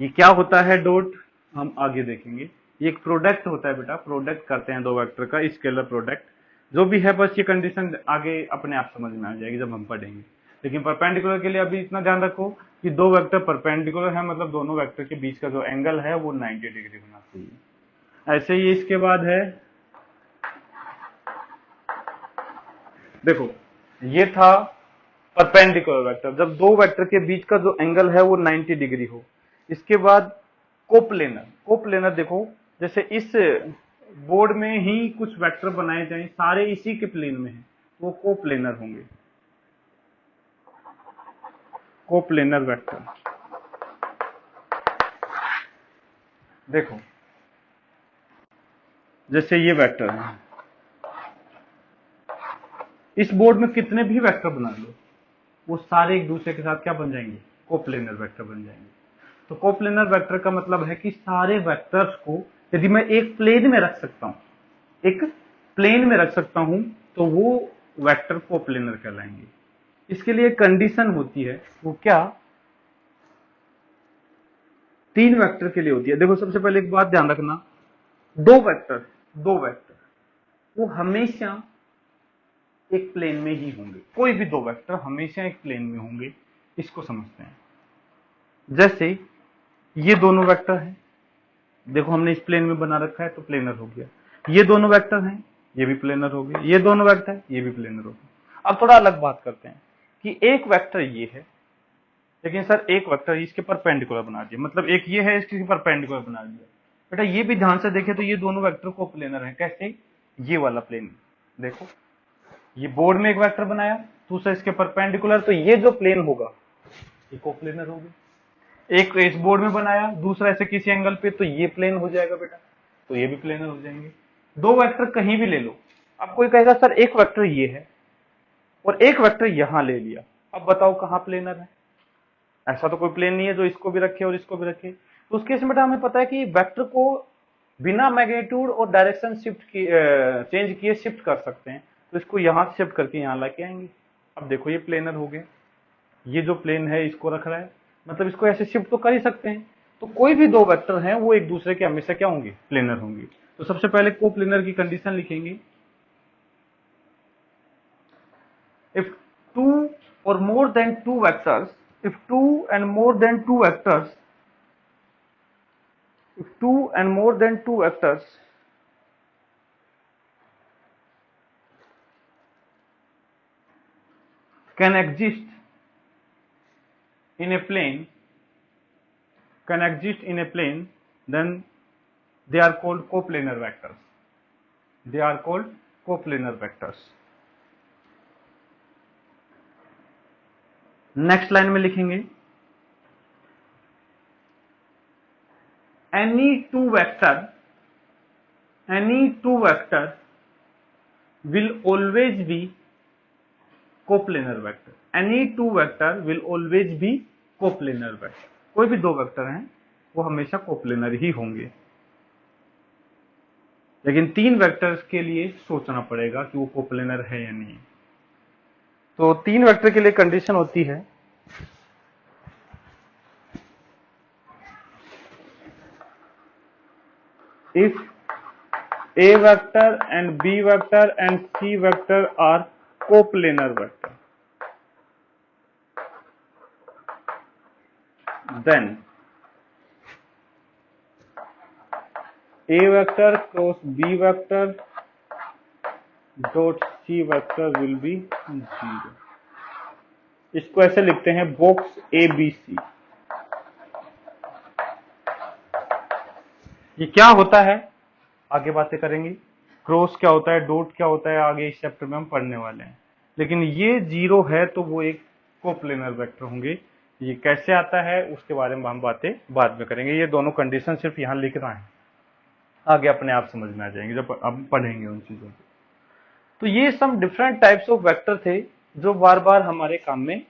ये क्या होता है डॉट, हम आगे देखेंगे। ये एक प्रोडक्ट होता है बेटा, प्रोडक्ट करते हैं दो वेक्टर का, स्केलर प्रोडक्ट जो भी है। बस ये कंडीशन आगे अपने आप समझ में आ जाएगी जब हम पढ़ेंगे। लेकिन परपेंडिकुलर के लिए अभी इतना ध्यान रखो कि दो वेक्टर परपेंडिकुलर है, मतलब दोनों वेक्टर के बीच का जो एंगल है वो 90 डिग्री होना चाहिए। ऐसे ही इसके बाद है, देखो ये था परपेंडिकुलर वेक्टर, जब दो वेक्टर के बीच का जो एंगल है वो 90 डिग्री हो। इसके बाद कोप्लेनर। कोप्लेनर देखो जैसे इस बोर्ड में ही कुछ वेक्टर बनाए जाएं, सारे इसी के प्लेन में हैं, वो कोप्लेनर होंगे। कोप्लेनर वेक्टर देखो जैसे ये वेक्टर है, इस बोर्ड में कितने भी वेक्टर बना लो वो सारे एक दूसरे के साथ क्या बन जाएंगे? कोप्लेनर वेक्टर बन जाएंगे। तो कोप्लेनर वेक्टर का मतलब है कि सारे वेक्टर्स को यदि मैं एक प्लेन में रख सकता हूं, एक प्लेन में रख सकता हूं, तो वो वेक्टर कोप्लेनर कहलाएंगे। इसके लिए कंडीशन होती है, वो क्या? 3 वेक्टर के लिए होती है। देखो सबसे पहले एक बात ध्यान रखना, दो वेक्टर वो हमेशा एक प्लेन में ही होंगे। कोई भी दो वेक्टर हमेशा एक प्लेन में होंगे, इसको समझते हैं। जैसे ये दोनों वेक्टर हैं, देखो हमने इस प्लेन में बना रखा है तो प्लेनर हो गया। ये दोनों वेक्टर हैं, ये भी प्लेनर हो गए। ये दोनों वेक्टर, ये भी प्लेनर हो गए। अब थोड़ा अलग बात करते हैं कि एक वेक्टर ये है, लेकिन सर एक वेक्टर इसके परपेंडिकुलर बना दिया, मतलब एक ये है इसके परपेंडिकुलर बना दिया। बेटा ये भी ध्यान से देखे तो ये दोनों वेक्टर कोप्लेनर है। कैसे? ये वाला प्लेन देखो, ये बोर्ड में एक वेक्टर बनाया, दूसरा इसके परपेंडिकुलर, तो ये जो प्लेन होगा ये कोप्लेनर होगा। एक इस बोर्ड में बनाया, दूसरा ऐसे किसी एंगल पे, तो ये प्लेन हो जाएगा बेटा, तो ये भी प्लेनर हो जाएंगे। दो वेक्टर कहीं भी ले लो। अब कोई कहेगा सर एक वेक्टर ये है और एक वेक्टर यहां ले लिया, अब बताओ कहां प्लेनर है? ऐसा तो कोई प्लेन नहीं है जो इसको भी रखे और इसको भी रखे। तो उस केस में बेटा हमें पता है कि वेक्टर को बिना मैग्नीट्यूड और डायरेक्शन शिफ्ट चेंज किए शिफ्ट कर सकते हैं। तो इसको यहां से शिफ्ट करके यहां लाके आएंगे। अब देखो ये प्लेनर हो गया, ये जो प्लेन है इसको रख रहा है, मतलब इसको ऐसे शिफ्ट तो कर ही सकते हैं। तो कोई भी दो वेक्टर हैं वो एक दूसरे के हमेशा क्या होंगे? प्लेनर होंगे। तो सबसे पहले कोप्लेनर की कंडीशन लिखेंगे, if two or more than two vectors, if two and more than two vectors, if two and more than two vectors can exist in a plane, can exist in a plane, then they are called coplanar vectors. They are called coplanar vectors. Next line में लिखेंगे any two vector will always be coplanar vector. Any two vector will always be coplanar vector. कोई भी दो vector हैं वो हमेशा coplanar ही होंगे, लेकिन तीन वेक्टर्स के लिए सोचना पड़ेगा कि वो कोप्लेनर है या नहीं। तो तीन वेक्टर के लिए कंडीशन होती है if a vector and b vector and c vector are coplanar vector, then a vector cross b vector dot c vector will be 0। इसको ऐसे लिखते हैं बॉक्स ए बी सी। ये क्या होता है आगे बातें करेंगे, क्रॉस क्या होता है, डॉट क्या होता है, आगे इस चैप्टर में हम पढ़ने वाले हैं। लेकिन ये 0 है तो वो एक कोप्लेनर वेक्टर होंगे। ये कैसे आता है उसके बारे में हम बातें बाद में करेंगे। ये दोनों कंडीशन सिर्फ यहां लिखना है, आगे अपने आप समझ में आ जाएंगे जब हम पढ़ेंगे उन चीजों को। तो ये some different types of vector थे जो बार बार हमारे काम में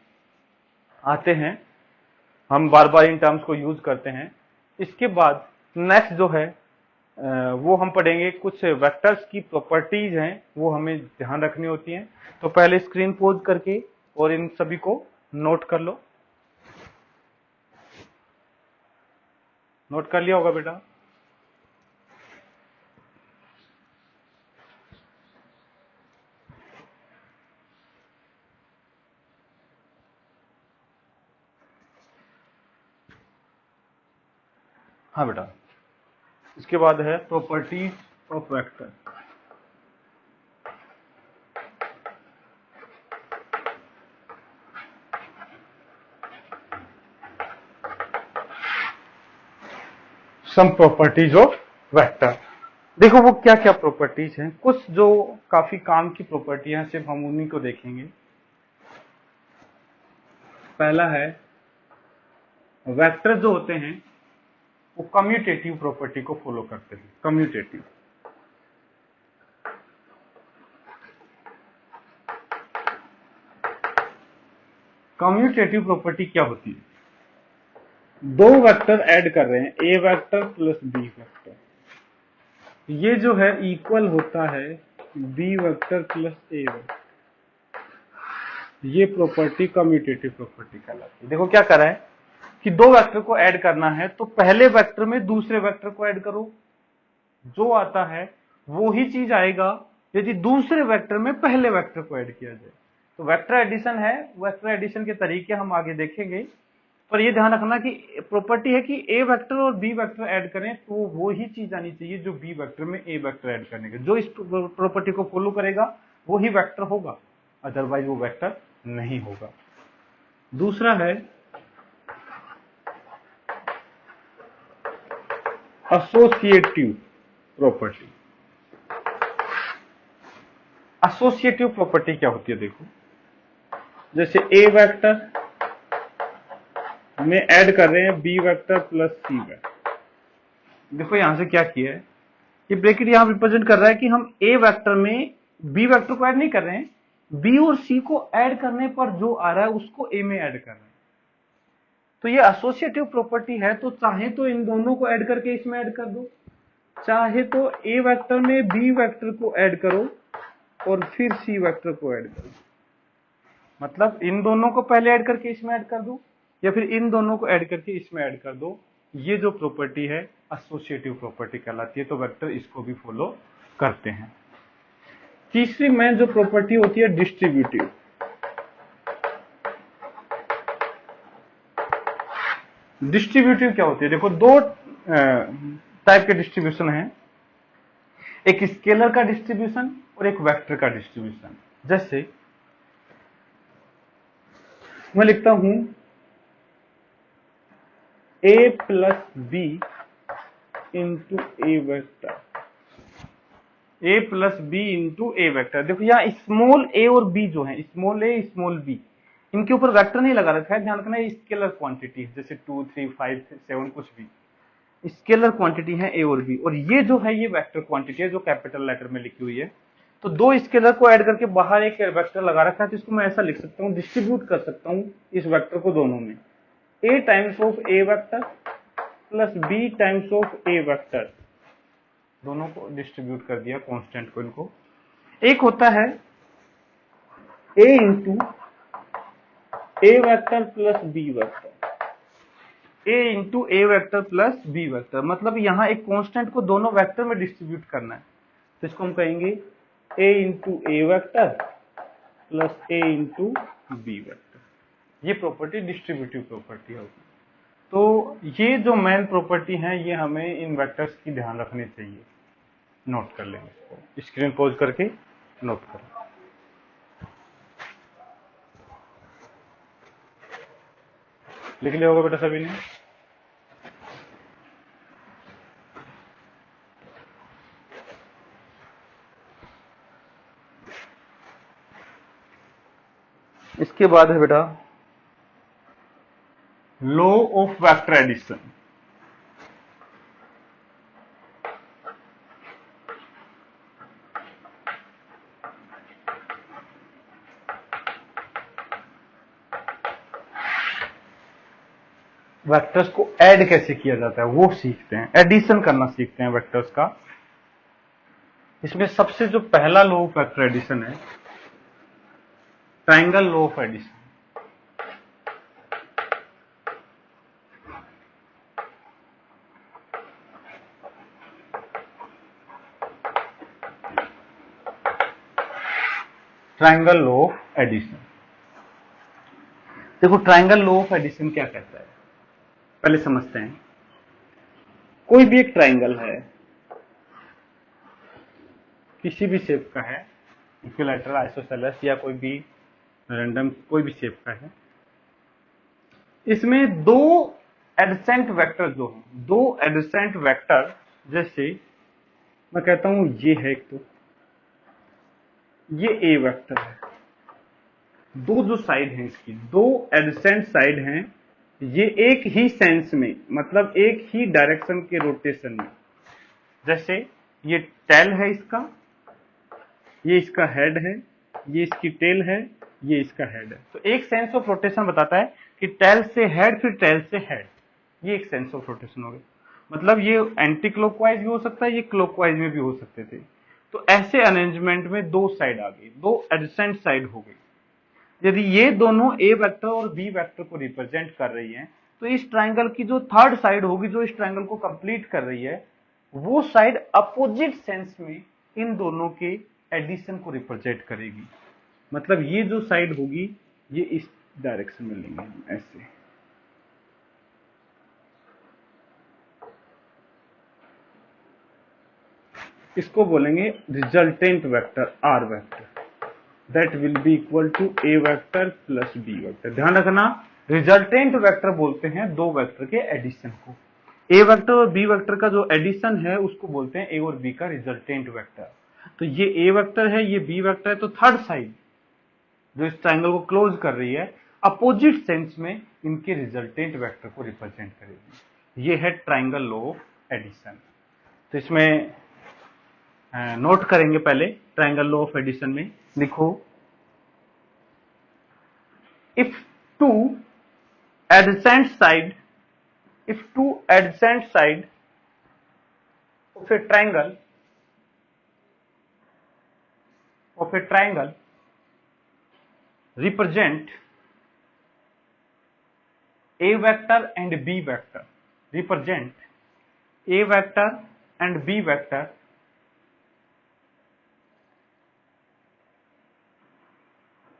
आते हैं, हम बार बार इन टर्म्स को यूज करते हैं। इसके बाद नेक्स्ट जो है वो हम पढ़ेंगे कुछ वेक्टर्स की प्रॉपर्टीज हैं, वो हमें ध्यान रखनी होती हैं। तो पहले स्क्रीन पोज करके और इन सभी को नोट कर लो। नोट कर लिया होगा बेटा? हाँ बेटा, इसके बाद है properties of vector. Some properties of vector. देखो वो क्या क्या प्रॉपर्टीज हैं, कुछ जो काफी काम की प्रॉपर्टी हैं, सिर्फ हम उन्हीं को देखेंगे। पहला है वेक्टर जो होते हैं वो कम्यूटेटिव प्रॉपर्टी को फॉलो करते हैं। कम्यूटेटिव कम्यूटेटिव प्रॉपर्टी क्या होती है? दो वेक्टर ऐड कर रहे हैं, A vector plus B vector, ये जो है इक्वल होता है बी वेक्टर प्लस ए वेक्टर। ये प्रॉपर्टी कम्यूटेटिव प्रॉपर्टी कहलाती है। देखो क्या कर रहा है कि दो वेक्टर को ऐड करना है तो पहले वेक्टर में दूसरे वेक्टर को ऐड करो, जो आता है वो ही चीज आएगा यदि दूसरे वेक्टर में पहले वेक्टर को ऐड किया जाए। तो वेक्टर एडिशन है, वेक्टर एडिशन के तरीके हम आगे देखेंगे। पर ये ध्यान रखना कि प्रॉपर्टी है कि ए वेक्टर और बी वेक्टर ऐड करें तो वो ही चीज आनी चाहिए जो बी वेक्टर में ए वेक्टर ऐड करने के, जो इस प्रॉपर्टी को फॉलो करेगा वो ही वेक्टर होगा, अदरवाइज वो वेक्टर नहीं होगा। दूसरा है एसोसिएटिव प्रॉपर्टी। एसोसिएटिव प्रॉपर्टी क्या होती है देखो, जैसे ए वेक्टर में ऐड कर रहे हैं B vector plus C vector. देखो यहां से क्या किया है, ये ब्रैकेट यहां रिप्रेजेंट कर रहा है कि हम ए वेक्टर में बी वेक्टर को ऐड नहीं कर रहे हैं, बी और सी को ऐड करने पर जो आ रहा है उसको ए में ऐड कर रहे हैं। तो ये एसोसिएटिव प्रॉपर्टी है, तो चाहे तो इन दोनों को ऐड करके इसमें ऐड कर दो, चाहे तो ए वेक्टर में बी वेक्टर को ऐड करो और फिर सी वेक्टर को ऐड करो। मतलब इन दोनों को पहले ऐड करके इसमें ऐड कर दो या फिर इन दोनों को ऐड करके इसमें ऐड कर दो। ये जो प्रॉपर्टी है एसोसिएटिव प्रॉपर्टी कहलाती है। तो वेक्टर इसको भी फॉलो करते हैं। तीसरी मेन जो प्रॉपर्टी होती है डिस्ट्रीब्यूटिव। डिस्ट्रीब्यूटिव क्या होती है, देखो दो टाइप के डिस्ट्रीब्यूशन है, एक स्केलर का डिस्ट्रीब्यूशन और एक वेक्टर का डिस्ट्रीब्यूशन। जैसे मैं लिखता हूं a plus B into A vector, a plus B into A vector. देखो यहाँ स्मॉल a और b जो है, स्मॉल a स्मॉल b, इनके ऊपर वेक्टर नहीं लगा रखा है, ध्यान रखना है स्केलर क्वांटिटी है, जैसे 2 3 5 7 कुछ भी स्केलर क्वांटिटी है a और b, और ये जो है ये वेक्टर क्वांटिटी है जो कैपिटल लेटर में लिखी हुई है। तो दो स्केलर को ऐड करके बाहर एक वेक्टर लगा रखा है, तो इसको मैं ऐसा लिख सकता हूँ, डिस्ट्रीब्यूट कर सकता हूँ इस वेक्टर को दोनों में, a times of a vector plus b times of a vector, दोनों को डिस्ट्रीब्यूट कर दिया कांस्टेंट को इनको। एक होता है a into A vector plus B vector, a into A vector plus B vector, मतलब यहाँ एक कांस्टेंट को दोनों वेक्टर में डिस्ट्रीब्यूट करना है, तो इसको हम कहेंगे a into A vector plus a into B vector. ये प्रॉपर्टी डिस्ट्रीब्यूटिव प्रॉपर्टी होगी। तो ये जो मेन प्रॉपर्टी है ये हमें इन वेक्टर्स की ध्यान रखनी चाहिए। नोट कर लेंगे इसको, स्क्रीन पॉज करके नोट करें। लिख लिया होगा बेटा सभी ने। इसके बाद है बेटा law of vector addition. Vectors को ऐड कैसे किया जाता है वो सीखते हैं, एडिशन करना सीखते हैं वेक्टर्स का। इसमें सबसे जो पहला लॉ ऑफ वेक्टर एडिशन है triangle law of addition. Triangle law of addition, देखो ट्रायंगल लॉ ऑफ एडिशन क्या कहता है पहले समझते हैं। कोई भी एक ट्रायंगल है, किसी भी शेप का है, इक्विलैटरल, आइसोसेलेस या कोई भी रैंडम कोई भी शेप का है, इसमें दो एडजेसेंट वेक्टर जो हैं, दो एडजेसेंट वेक्टर, जैसे मैं कहता हूं ये है एक, तो ये ए वेक्टर है, दो जो साइड हैं इसकी, दो एडजेसेंट साइड हैं, ये एक ही सेंस में, मतलब एक ही डायरेक्शन के रोटेशन में, जैसे ये टेल है इसका, ये इसका हेड है, ये इसकी टेल है, ये इसका हेड है। तो एक सेंस ऑफ रोटेशन बताता है कि टेल से हेड फिर टेल से हेड, ये एक सेंस ऑफ रोटेशन हो गया। मतलब ये एंटी क्लॉकवाइज भी हो सकता है, ये क्लॉकवाइज में भी हो सकते थे। तो ऐसे अरेंजमेंट में दो साइड आ गई, दो एडजेसेंट साइड हो गई। यदि ये दोनों ए वेक्टर और बी वेक्टर को रिप्रेजेंट कर रही हैं, तो इस ट्राइंगल की जो थर्ड साइड होगी, जो इस ट्राइंगल को कंप्लीट कर रही है, वो साइड अपोजिट सेंस में इन दोनों के एडिशन को रिप्रेजेंट करेगी। मतलब ये जो साइड होगी ये इस डायरेक्शन में लेंगे हम ऐसे, इसको बोलेंगे resultant vector R vector, that will be equal to A vector plus B vector. ध्यान रखना, रिजल्टेंट वेक्टर बोलते हैं दो वेक्टर के एडिशन को। ए वेक्टर और बी वेक्टर का जो एडिशन है उसको बोलते हैं ए और बी का रिजल्टेंट वेक्टर। तो ये ए वेक्टर है, ये बी वेक्टर है, तो थर्ड साइड जो इस ट्राइंगल को क्लोज कर रही है अपोजिट सेंस में इनके रिजल्टेंट वेक्टर को रिप्रेजेंट करेगी। ये है ट्राइंगल लॉ ऑफ एडिशन। तो इसमें नोट करेंगे पहले ट्राइंगल लॉ ऑफ एडिशन में, लिखो if two adjacent side if two adjacent side of a triangle represent a vector and b vector, represent a vector and b vector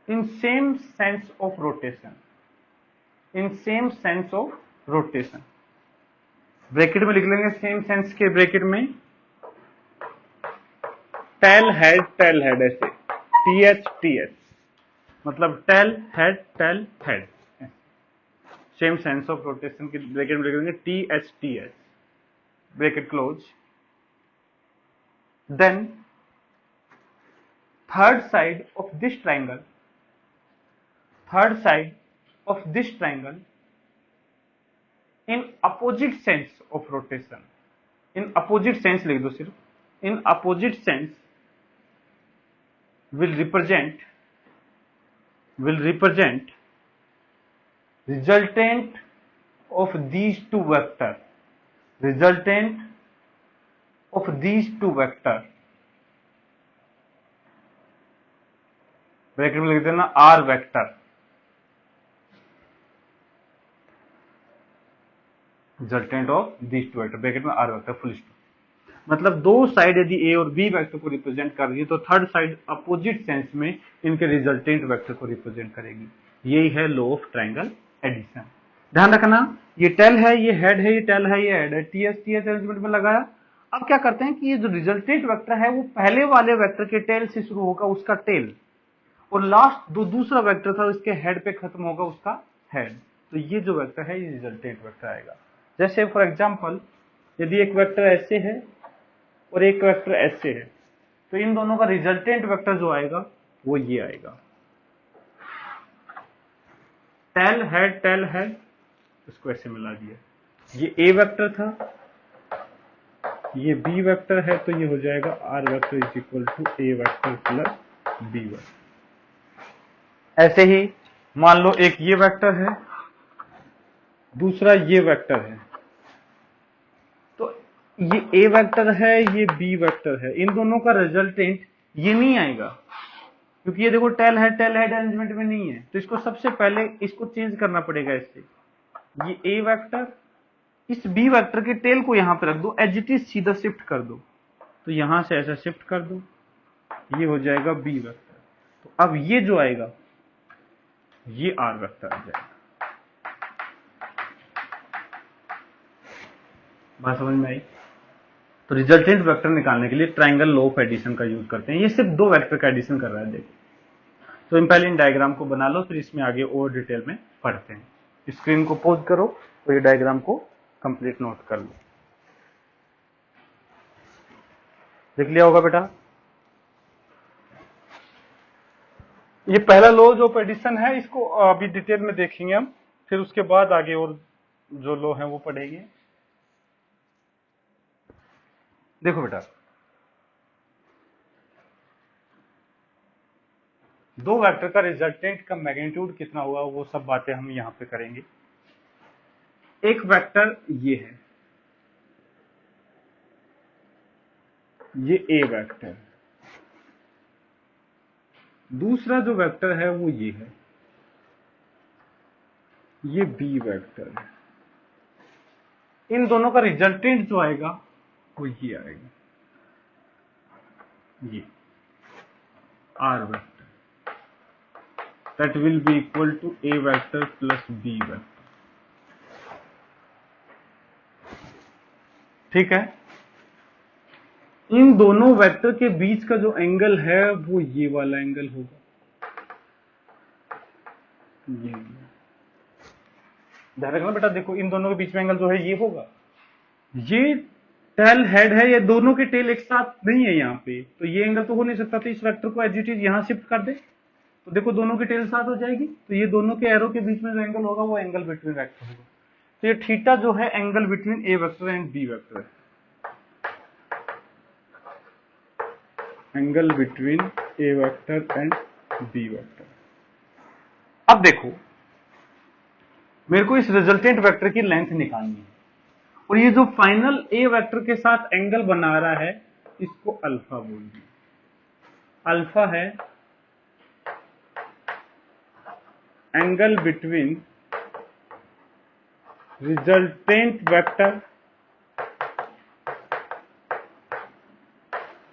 in same sense of rotation, in same sense of rotation, bracket में लिख लेंगे same sense के bracket में tail head ऐसे T H मतलब tail head same sense of rotation के bracket में लिख लेंगे T H bracket close. Then third side of this triangle in opposite sense of rotation, in opposite sense लिख दो सिर्फ, in opposite sense will represent resultant of these two vector, resultant of these two vector, bracket में लिख देना R vector, resultant of this two vector, bracket में R vector full stop. मतलब दो side यदि ए और बी वेक्टर को represent कर रही है तो थर्ड साइड अपोजिट सेंस में इनके रिजल्टेंट वेक्टर को रिप्रेजेंट करेगी। यही है लॉ ऑफ ट्राइंगल एडिशन। ध्यान रखना, ये टेल है, ये हेड है, ये टेल है, ये हेड है, टी एच अरेंजमेंट में लगाया। अब क्या करते हैं कि ये जो रिजल्टेंट वेक्टर है वो पहले वाले वेक्टर के टेल से शुरू होगा, उसका टेल, और लास्ट जो दूसरा वेक्टर था उसके हेड पे खत्म होगा, उसका हेड। तो ये जो वेक्टर है ये रिजल्टेंट वेक्टर आएगा। जैसे फॉर एग्जांपल यदि एक वेक्टर ऐसे है और एक वेक्टर ऐसे है तो इन दोनों का रिजल्टेंट वेक्टर जो आएगा वो ये आएगा, टेल हेड, इसको ऐसे मिला दिया। ये ए वेक्टर था, ये बी वेक्टर है, तो ये हो जाएगा R vector is equal to A vector plus B vector. ऐसे ही मान लो एक ये वेक्टर है, दूसरा ये वेक्टर है, तो ये ए वेक्टर है, ये बी वेक्टर है, इन दोनों का रिजल्टेंट ये नहीं आएगा क्योंकि ये देखो टेल हेड अरेंजमेंट में नहीं है। तो इसको सबसे पहले इसको चेंज करना पड़ेगा इससे, ये ए वेक्टर इस बी वेक्टर के टेल को यहां पे रख दो, एज इट इज सीधा शिफ्ट कर दो, तो यहां से ऐसा शिफ्ट कर दो, ये हो जाएगा बी वेक्टर। तो अब ये जो आएगा ये आर वेक्टर आ जाएगा। बात समझ में आई? तो रिजल्टेंट वेक्टर निकालने के लिए ट्राइंगल लॉ ऑफ एडिशन का यूज करते हैं। ये सिर्फ दो वेक्टर का एडिशन कर रहा है, देखो। तो इन पहले इन डायग्राम को बना लो, फिर इसमें आगे और डिटेल में पढ़ते हैं। स्क्रीन को पॉज करो और ये डायग्राम को कंप्लीट नोट कर लो। देख लिया होगा बेटा? ये पहला लॉ ऑफ एडिशन है, इसको अभी डिटेल में देखेंगे हम, फिर उसके बाद आगे और जो लॉ है वो पढ़ेंगे। देखो बेटा, दो वेक्टर का रिजल्टेंट का मैग्नीट्यूड कितना हुआ वो सब बातें हम यहां पे करेंगे। एक वेक्टर ये है, ये ए वेक्टर, दूसरा जो वेक्टर है वो ये है, ये बी वेक्टर है। इन दोनों का रिजल्टेंट जो आएगा वो ये आएगा, ये R vector, that will be equal to A vector plus B vector. ठीक है? इन दोनों वेक्टर के बीच का जो एंगल है वो ये वाला एंगल होगा, ये। ध्यान रखना बेटा, देखो इन दोनों के बीच में एंगल जो है ये होगा, ये टेल हेड है, ये दोनों के टेल एक साथ नहीं है यहाँ पे, तो ये एंगल तो हो नहीं सकता, तो इस वेक्टर को एज इट इज यहाँ शिफ्ट कर दे, तो देखो दोनों की टेल साथ हो जाएगी, तो ये दोनों के एरो के बीच में जो एंगल होगा वो एंगल बिटवीन वेक्टर होगा। तो ये थीटा जो है angle between A vector and B vector है, angle between A vector and B vector. अब देखो मेरे को इस रिजल्टेंट वेक्टर की लेंथ निकालनी है, और ये जो फाइनल ए वेक्टर के साथ एंगल बना रहा है इसको अल्फा बोल दिया। अल्फा है angle between resultant vector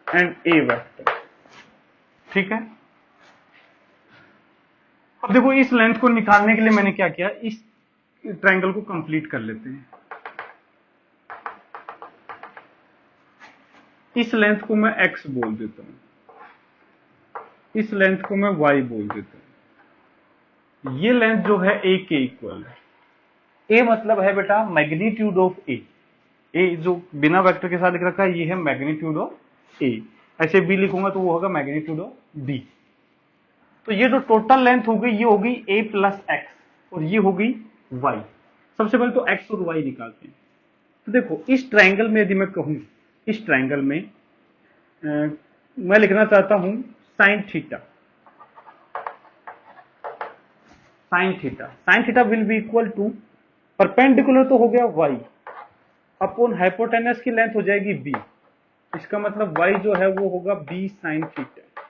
and A vector, ठीक है। अब देखो इस लेंथ को निकालने के लिए मैंने क्या किया, इस ट्रायंगल को कंप्लीट कर लेते हैं। इस लेंथ को मैं x बोल देता हूं, इस लेंथ को मैं y बोल देता हूं। ये लेंथ जो है a के इक्वल है। a मतलब है बेटा मैग्नीट्यूड ऑफ a, जो बिना वेक्टर के साथ लिख रखा है ये है मैग्नीट्यूड ऑफ a, ऐसे b लिखूंगा तो वो होगा मैग्नीट्यूड ऑफ b। तो ये जो टोटल लेंथ होगी ये होगी a प्लस एक्स और ये होगी y। सबसे पहले तो x और y निकालते हैं। तो देखो इस ट्रायंगल में यदि मैं कहूं, इस ट्रायंगल में मैं लिखना चाहता हूं sine theta, sine theta will be equal to perpendicular तो हो गया y अपॉन हाइपोटेनस की लेंथ हो जाएगी b, इसका मतलब y जो है वो होगा b साइन थीटा,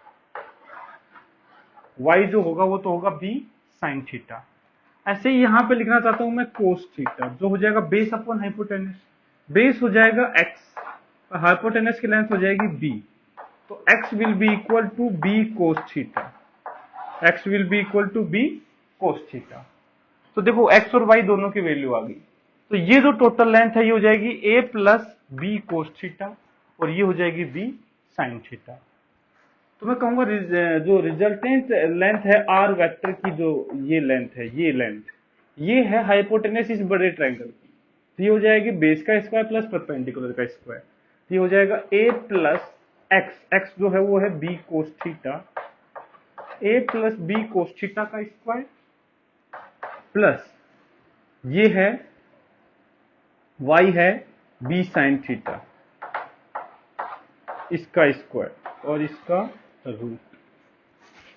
y जो होगा वो तो होगा b साइन थीटा। ऐसे ही यहां पे लिखना चाहता हूं मैं कोस थीटा, जो हो जाएगा बेस अपॉन हाइपोटेनस, बेस हो जाएगा x और हाइपोटेनस की लेंथ हो जाएगी b, तो x will be equal to b cos theta, x will be equal to b cos theta. तो देखो x और y दोनों की वैल्यू आ गई, तो ये जो टोटल लेंथ है ये हो जाएगी a plus b cos theta और ये हो जाएगी b साइन थीटा। तो मैं कहूंगा जो रिजल्टेंट लेंथ है आर वेक्टर की, जो ये लेंथ है, ये लेंथ ये है हाइपोटेनस इस बड़े ट्रायंगल की, तो ये हो जाएगी बेस का स्क्वायर प्लस परपेंडिकुलर का स्क्वायर, तो ये हो जाएगा a प्लस एक्स, एक्स जो है वो है b cos theta, a plus b cos theta का स्क्वायर प्लस ये है y है b साइन थीटा, इसका स्क्वायर और इसका रूट,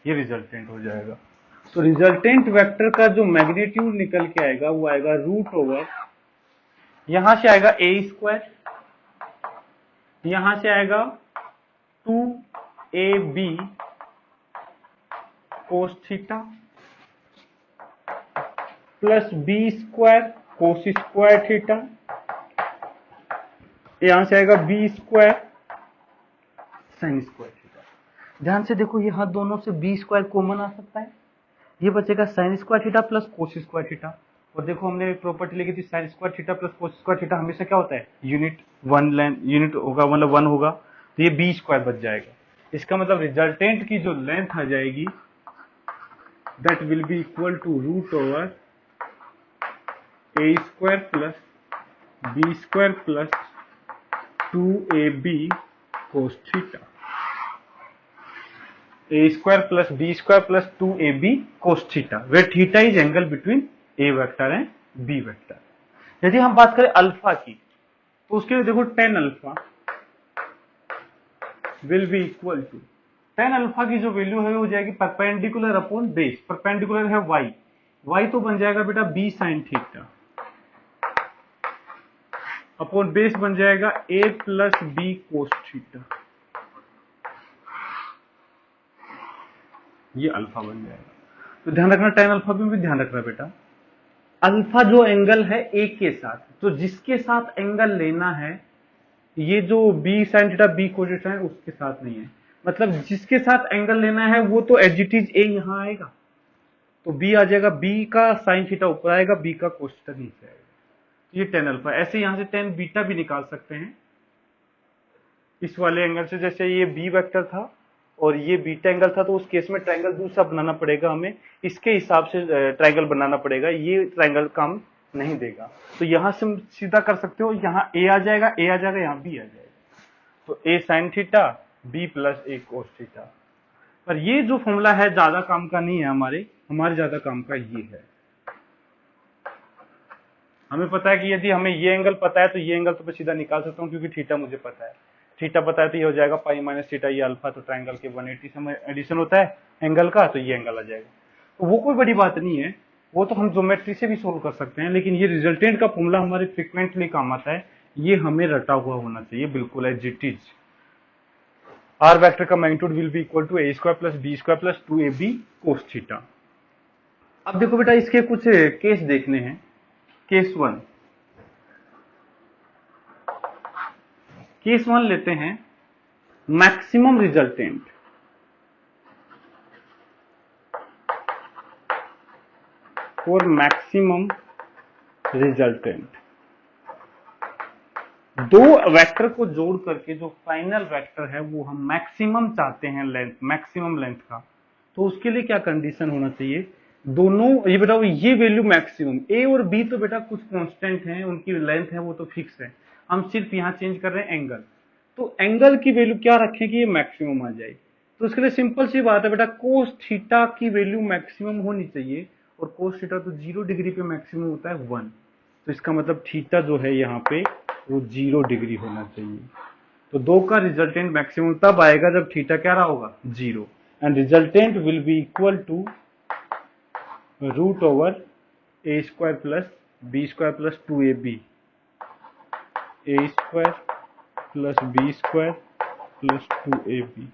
ये रिजल्टेंट हो जाएगा। तो रिजल्टेंट वेक्टर का जो मैग्नीट्यूड निकल के आएगा वो आएगा रूट ओवर, यहां से आएगा a स्क्वायर, यहां से आएगा 2ab cos theta plus b square cos square theta, यहां से आएगा b square sine square theta. ध्यान से देखो यहाँ दोनों से b स्क्वायर कॉमन आ सकता है, ये बचेगा sine square theta plus cos square theta, और देखो हमने एक प्रॉपर्टी लिखी थी sine square theta plus cos square theta हमेशा क्या होता है यूनिट वन लेंथ, यूनिट होगा मतलब वन होगा, तो ये b स्क्वायर बच जाएगा। इसका मतलब रिजल्टेंट की जो लेंथ आ जाएगी that will be equal to root over a square plus b square plus 2ab cos theta, a square plus b square plus 2ab cos theta, where theta is angle between a vector and b vector. यदि हम बात करें alpha की तो उसके लिए देखो tan alpha will be equal to, tan alpha की जो वैल्यू है वो हो जाएगी परपेंडिकुलर अपॉन बेस, परपेंडिकुलर है y, y तो बन जाएगा बेटा b sine theta upon base बन जाएगा a plus b cos theta, ये अल्फा बन जाएगा। तो ध्यान रखना tan अल्फा में भी ध्यान रखना बेटा, अल्फा जो एंगल है a के साथ, तो जिसके साथ एंगल लेना है ये जो b sine theta b cos theta है उसके साथ नहीं है, मतलब जिसके साथ एंगल लेना है वो तो एज इट इज a यहां आएगा, तो b आ जाएगा, b का साइन थीटा ऊपर आएगा, b का कोस थीटा नीचे आएगा, ये tan अल्फा। ऐसे यहां से tan बीटा भी निकाल सकते हैं, इस वाले एंगल से, जैसे ये बी वेक्टर था और ये बीटा एंगल था, तो उस केस में ट्रायंगल दूसरा बनाना पड़ेगा हमें, इसके हिसाब से ट्रायंगल बनाना पड़ेगा, ये ट्रायंगल काम नहीं देगा। तो यहां से हम सीधा कर सकते हो, यहाँ ए आ जाएगा, ए आ जाएगा, यहाँ बी आ जाएगा, तो ए साइन थीटा बी प्लस ए कोस थीटा। पर ये जो फॉर्मूला है ज्यादा काम का नहीं है, हमारे ज्यादा काम का ये है। हमें पता है कि यदि हमें ये एंगल पता है तो ये एंगल तो मैं सीधा निकाल सकता हूँ, क्योंकि थीटा मुझे पता है, थीटा पता है तो ये हो जाएगा पाई माइनस थीटा, ये अल्फा, तो ट्रायंगल के 180 से एडिशन होता है एंगल का, तो ये एंगल आ जाएगा। तो वो कोई बड़ी बात नहीं है, वो तो हम ज्योमेट्री से भी सोल्व कर सकते हैं, लेकिन ये रिजल्टेंट का फॉर्मूला हमारे फ्रिक्वेंटली काम आता है, ये हमें रटा हुआ होना चाहिए बिल्कुल as it is. R vector का magnitude will be equal to A square plus B square plus 2ab cos theta. अब देखो बेटा, इसके कुछ केस देखने हैं। केस वन लेते हैं, maximum resultant. For maximum resultant, दो वेक्टर को जोड़ करके जो फाइनल वेक्टर है वो हम मैक्सिमम चाहते हैं, लेंथ, मैक्सिमम लेंथ का। तो उसके लिए क्या कंडीशन होना चाहिए, दोनों ये बताओ, ये वैल्यू मैक्सिमम, ए और बी तो बेटा कुछ कांस्टेंट हैं, उनकी लेंथ है वो तो फिक्स है, हम सिर्फ यहां चेंज कर रहे हैं एंगल। तो एंगल की वैल्यू क्या रखें कि ये मैक्सिमम आ जाए, तो उसके लिए सिंपल सी बात है बेटा, कोस थीटा की वैल्यू मैक्सिमम होनी चाहिए, और कोस थीटा तो 0 डिग्री पे मैक्सिमम होता है 1, तो इसका मतलब थीटा जो है यहाँ पे वो 0 डिग्री होना चाहिए। तो दो का रिजल्टेंट मैक्सिमम तब आएगा जब थीटा क्या रहा होगा 0, and resultant will be equal to root over A square plus B square plus 2ab, A square plus B square plus 2ab।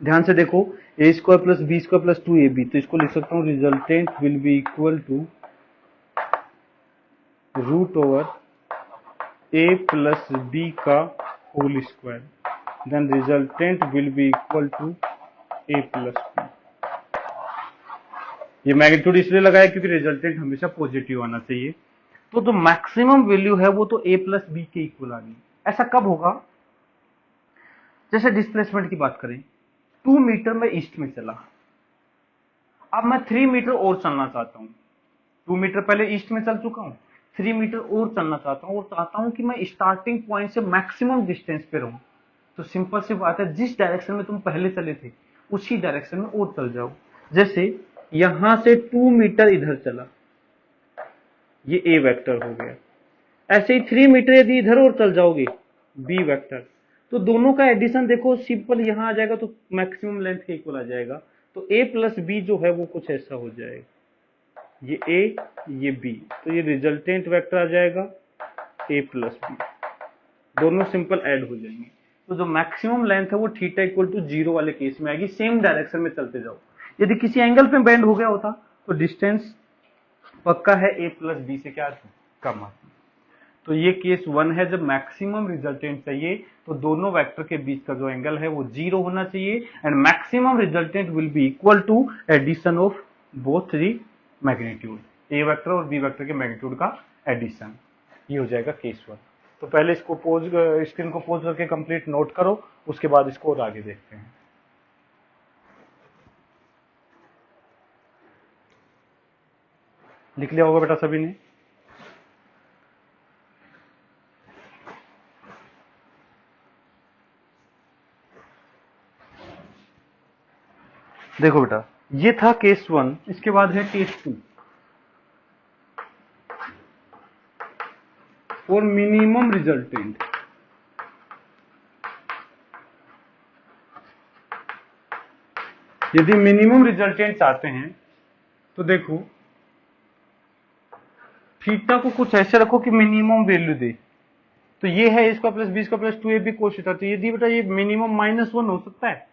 ध्यान से देखो, A square plus B square plus 2ab, तो इसको लिख सकता हूं resultant will be equal to root over a plus B का whole square, then resultant will be equal to a plus B. ये मैग्नीट्यूड इसलिए लगाया क्योंकि रिजल्टेंट हमेशा पॉजिटिव आना चाहिए। तो जो मैक्सिमम वैल्यू है वो तो a प्लस बी के इक्वल आ गई। ऐसा कब होगा, जैसे डिस्प्लेसमेंट की बात करें, 2 मीटर में ईस्ट में चला, अब मैं 3 मीटर और चलना चाहता हूं, 2 मीटर पहले ईस्ट में चल चुका हूं, 3 मीटर और चलना चाहता हूं, और चाहता हूं कि मैं स्टार्टिंग पॉइंट से मैक्सिमम डिस्टेंस पे रहूं। तो सिंपल सी बात है, जिस डायरेक्शन में तुम पहले चले थे उसी डायरेक्शन में और चल जाओ। जैसे यहां से 2 मीटर इधर चला, ये ए वेक्टर हो गया, ऐसे ही 3 मीटर यदि इधर और चल जाओगे बी वेक्टर, तो दोनों का एडिशन देखो सिंपल यहां आ जाएगा, तो मैक्सिमम लेंथ के इक्वल आ जाएगा। तो ए प्लस बी जो है वो कुछ ऐसा हो जाएगा, ये ए ये बी, तो ये रिजल्टेंट वेक्टर आ जाएगा ए प्लस बी, दोनों सिंपल ऐड हो जाएंगे। तो जो मैक्सिमम लेंथ है वो थीटा इक्वल टू 0 वाले केस में आएगी, सेम डायरेक्शन में चलते जाओ। यदि किसी एंगल पे बेंड हो गया होता तो डिस्टेंस पक्का है ए प्लस बी से क्या कम आती। तो ये केस 1 है, जब मैक्सिमम रिजल्टेंट चाहिए तो दोनों वेक्टर के बीच का जो एंगल है वो 0 होना चाहिए, and maximum resultant will be equal to addition of both the magnitude, A vector और बी वेक्टर के मैग्नीट्यूड का एडिशन। ये हो जाएगा केस 1। तो पहले इसको स्क्रीन को पोज करके कंप्लीट नोट करो, उसके बाद इसको और आगे देखते हैं। लिख लिया होगा बेटा सभी ने? देखो बेटा, ये था केस 1, इसके बाद है केस 2। फॉर मिनिमम रिजल्टेंट, यदि मिनिमम रिजल्टेंट चाहते हैं तो देखो, थीटा को कुछ ऐसे रखो कि मिनिमम वैल्यू दे। तो ये है इसका प्लस बी का प्लस 2ab कोस थीटा, तो यदि बेटा ये मिनिमम -1 हो सकता है,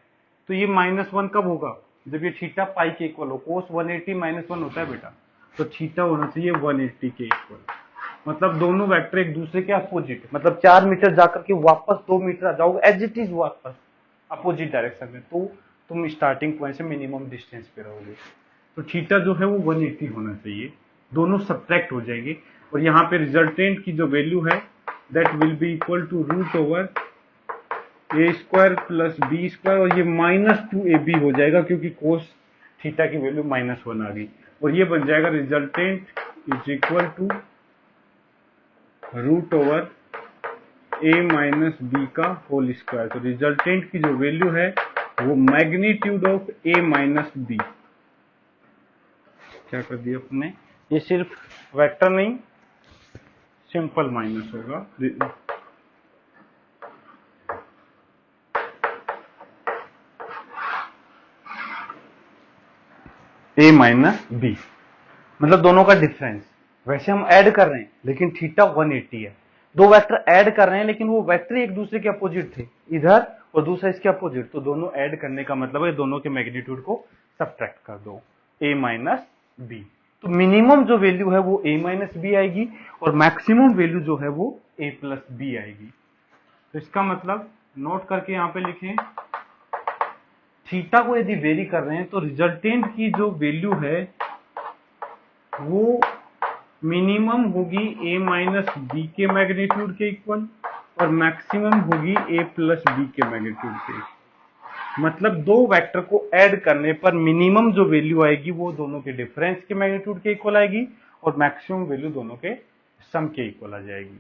तो ये -1 कब होगा, जब ये थीटा पाई के इक्वल हो। कोस 180 -1 होता है बेटा, तो थीटा होना चाहिए 180 के इक्वल। मतलब दोनों वेक्टर एक दूसरे के अपोजिट, मतलब 4 मीटर जाकर के वापस 2 मीटर आ जाओगे एज इट इज वापस अपोजिट डायरेक्शन में, तो तुम स्टार्टिंग पॉइंट से मिनिमम डिस्टेंस पे रहोगे। तो थीटा जो है वो 180 होना चाहिए, दोनों सब्ट्रैक्ट हो जाएंगे, और यहाँ पे रिजल्टेंट की जो वैल्यू है that will be equal to root over A square plus B square, और ये -2ab हो जाएगा क्योंकि कोस थीटा की वैल्यू -1 आ गई, और ये बन जाएगा resultant is equal to root over a minus B का होल स्क्वायर। तो रिजल्टेंट की जो वैल्यू है वो magnitude of a minus B, क्या कर दिया अपने, ये सिर्फ वेक्टर नहीं सिंपल माइनस होगा, a माइनस बी, मतलब दोनों का डिफरेंस। वैसे हम ऐड कर रहे हैं लेकिन थीटा 180 है, दो वेक्टर ऐड कर रहे हैं लेकिन वो वेक्टर एक दूसरे के अपोजिट थे, इधर और दूसरा इसके अपोजिट, तो दोनों ऐड करने का मतलब है दोनों के मैग्नीट्यूड को सब्ट्रैक्ट कर दो, a माइनस बी। तो मिनिमम जो वैल्यू है वो a माइनस बी आएगी और मैक्सिमम वैल्यू जो है वो a प्लस बी आएगी। तो इसका मतलब नोट करके यहां पे लिखें, थीटा को यदि वेरी कर रहे हैं तो रिजल्टेंट की जो वैल्यू है वो मिनिमम होगी a माइनस बी के मैग्नीट्यूड के इक्वल और मैक्सिमम होगी a प्लस बी के मैग्नीट्यूड के इक्वल। मतलब दो वेक्टर को ऐड करने पर मिनिमम जो वैल्यू आएगी वो दोनों के डिफरेंस के मैग्नीट्यूड के इक्वल आएगी और मैक्सिमम वैल्यू दोनों के सम के इक्वल आ जाएगी।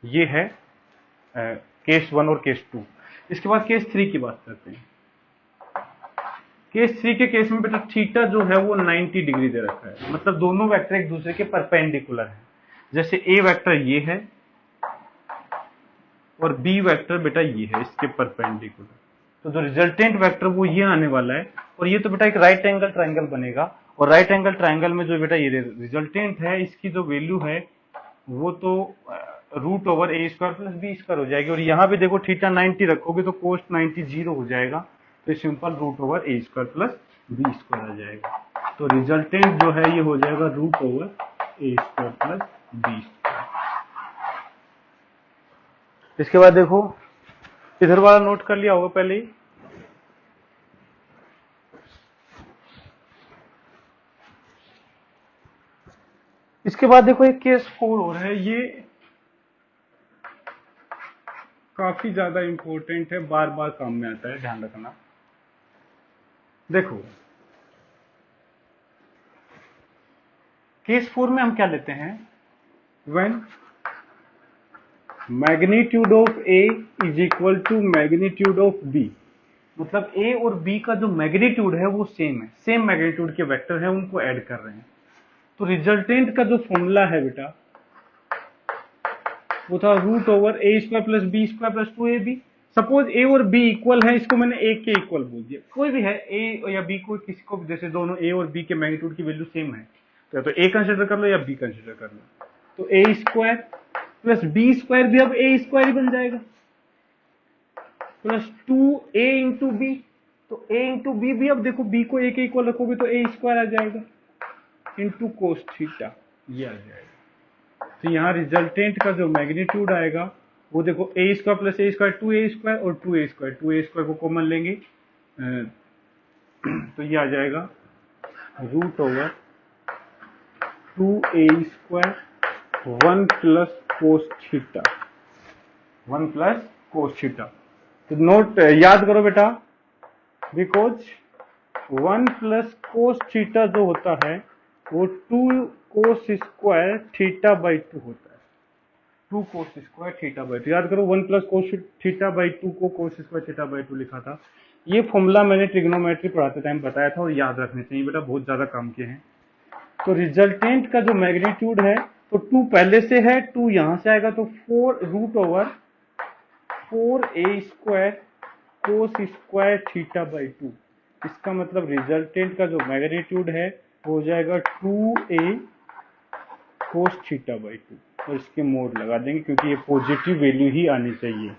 ये है केस 1 और केस 2। इसके बाद केस 3 की बात करते हैं। केस 3 के केस में बेटा थीटा जो है वो 90 डिग्री दे रखा है, मतलब दोनों वेक्टर एक दूसरे के परपेंडिकुलर है। जैसे ए वेक्टर ये है और बी वेक्टर बेटा ये है इसके परपेंडिकुलर, तो जो रिजल्टेंट वेक्टर वो ये आने वाला है, और ये तो बेटा एक राइट एंगल ट्राइंगल बनेगा, और राइट एंगल ट्राइंगल में जो बेटा ये रिजल्टेंट है इसकी जो वैल्यू है वो तो root over A square plus B square हो जाएगी, और यहाँ पे देखो थीटा 90 रखोगे तो कोस 90 जीरो हो जाएगा, तो simple root over A square plus B square आ जाएगा। तो रिजल्टेंट जो है ये हो जाएगा root over A square plus B square. इसके बाद देखो इधर वाला नोट कर लिया होगा पहले ही, इसके बाद देखो एक केस 4 हो रहा है, ये काफी ज्यादा इंपॉर्टेंट है, बार बार काम में आता है, ध्यान रखना। देखो केस 4 में हम क्या लेते हैं, when magnitude of A is equal to magnitude of B, मतलब ए और बी का जो मैग्नीट्यूड है वो सेम है, सेम मैग्नीट्यूड के वेक्टर है, उनको ऐड कर रहे हैं। तो रिजल्टेंट का जो फॉर्मूला है बेटा वो था root over A square plus B square plus 2ab। Suppose A और बी इक्वल है, इसको मैंने ए के इक्वल बोल दिया, कोई भी है ए या बी को, किसी को, जैसे दोनों ए और बी के मैग्नीट्यूड की वैल्यू सेम है तो या तो ए कंसिडर कर लो या बी कंसिडर कर लो। तो ए स्क्वायर प्लस बी स्क्वायर भी अब ए स्क्वायर ही बन जाएगा प्लस 2a इंटू बी, तो a इंटू बी भी अब देखो बी को ए के इक्वल रखोगे तो ए स्क्वायर आ जाएगा इंटू कोस थीटा, ये आ जाएगा। तो यहाँ रिजल्टेंट का जो मैग्नीट्यूड आएगा वो देखो A square plus A square 2a square और 2a स्क्वायर को कॉमन लेंगे तो ये आ जाएगा root over 2a square 1 plus cos theta, 1 plus cos theta. तो नोट याद करो बेटा, बिकॉज 1 प्लस कोस थीटा जो होता है वो 2 कोस स्क्वायर थीटा बाई 2 होता है, 2 कोस स्क्वायर थीटा बाई 2। याद करो 1 प्लस कोस थीटा बाई 2 को कोस स्क्वायर थीटा बाई 2 लिखा था। ये फॉर्मूला मैंने ट्रिग्नोमेट्री पढ़ाते टाइम बताया था और याद रखने चाहिए बेटा, बहुत ज्यादा काम के हैं। तो रिजल्टेंट का जो मैग्नीट्यूड है तो 2 पहले से है, 2 यहां से आएगा तो 4 root over 4a square cos square theta by 2। इसका मतलब रिजल्टेंट का जो मैग्नीट्यूड है वो हो जाएगा 2a कोस थीटा बाई 2, और इसके मोड लगा देंगे क्योंकि ये पॉजिटिव वैल्यू ही आनी चाहिए,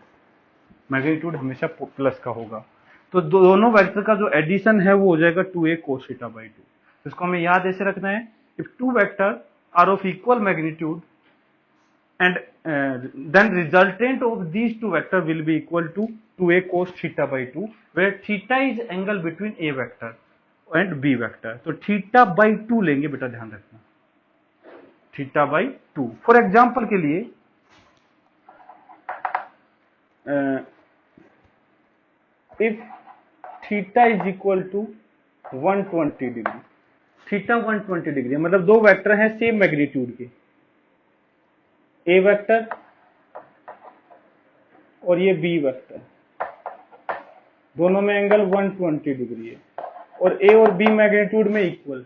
मैग्नीट्यूड हमेशा प्लस का होगा। तो दोनों वेक्टर का जो एडिशन है वो हो जाएगा 2a कोस थीटा बाई 2। तो इसको हमें याद ऐसे रखना है, if two vector are of equal magnitude and then resultant of these two vector will be equal to 2a cos theta by 2, where theta is angle between a vector and b vector। तो theta by 2 लेंगे बेटा, ध्यान रखना theta by 2। For example के लिए if theta is equal to 120 degree, theta 120 degree मतलब दो vector हैं सेम मैग्नीट्यूड के, ए वेक्टर और ये बी वेक्टर, दोनों में एंगल 120 डिग्री है और ए और बी मैग्नीट्यूड में इक्वल,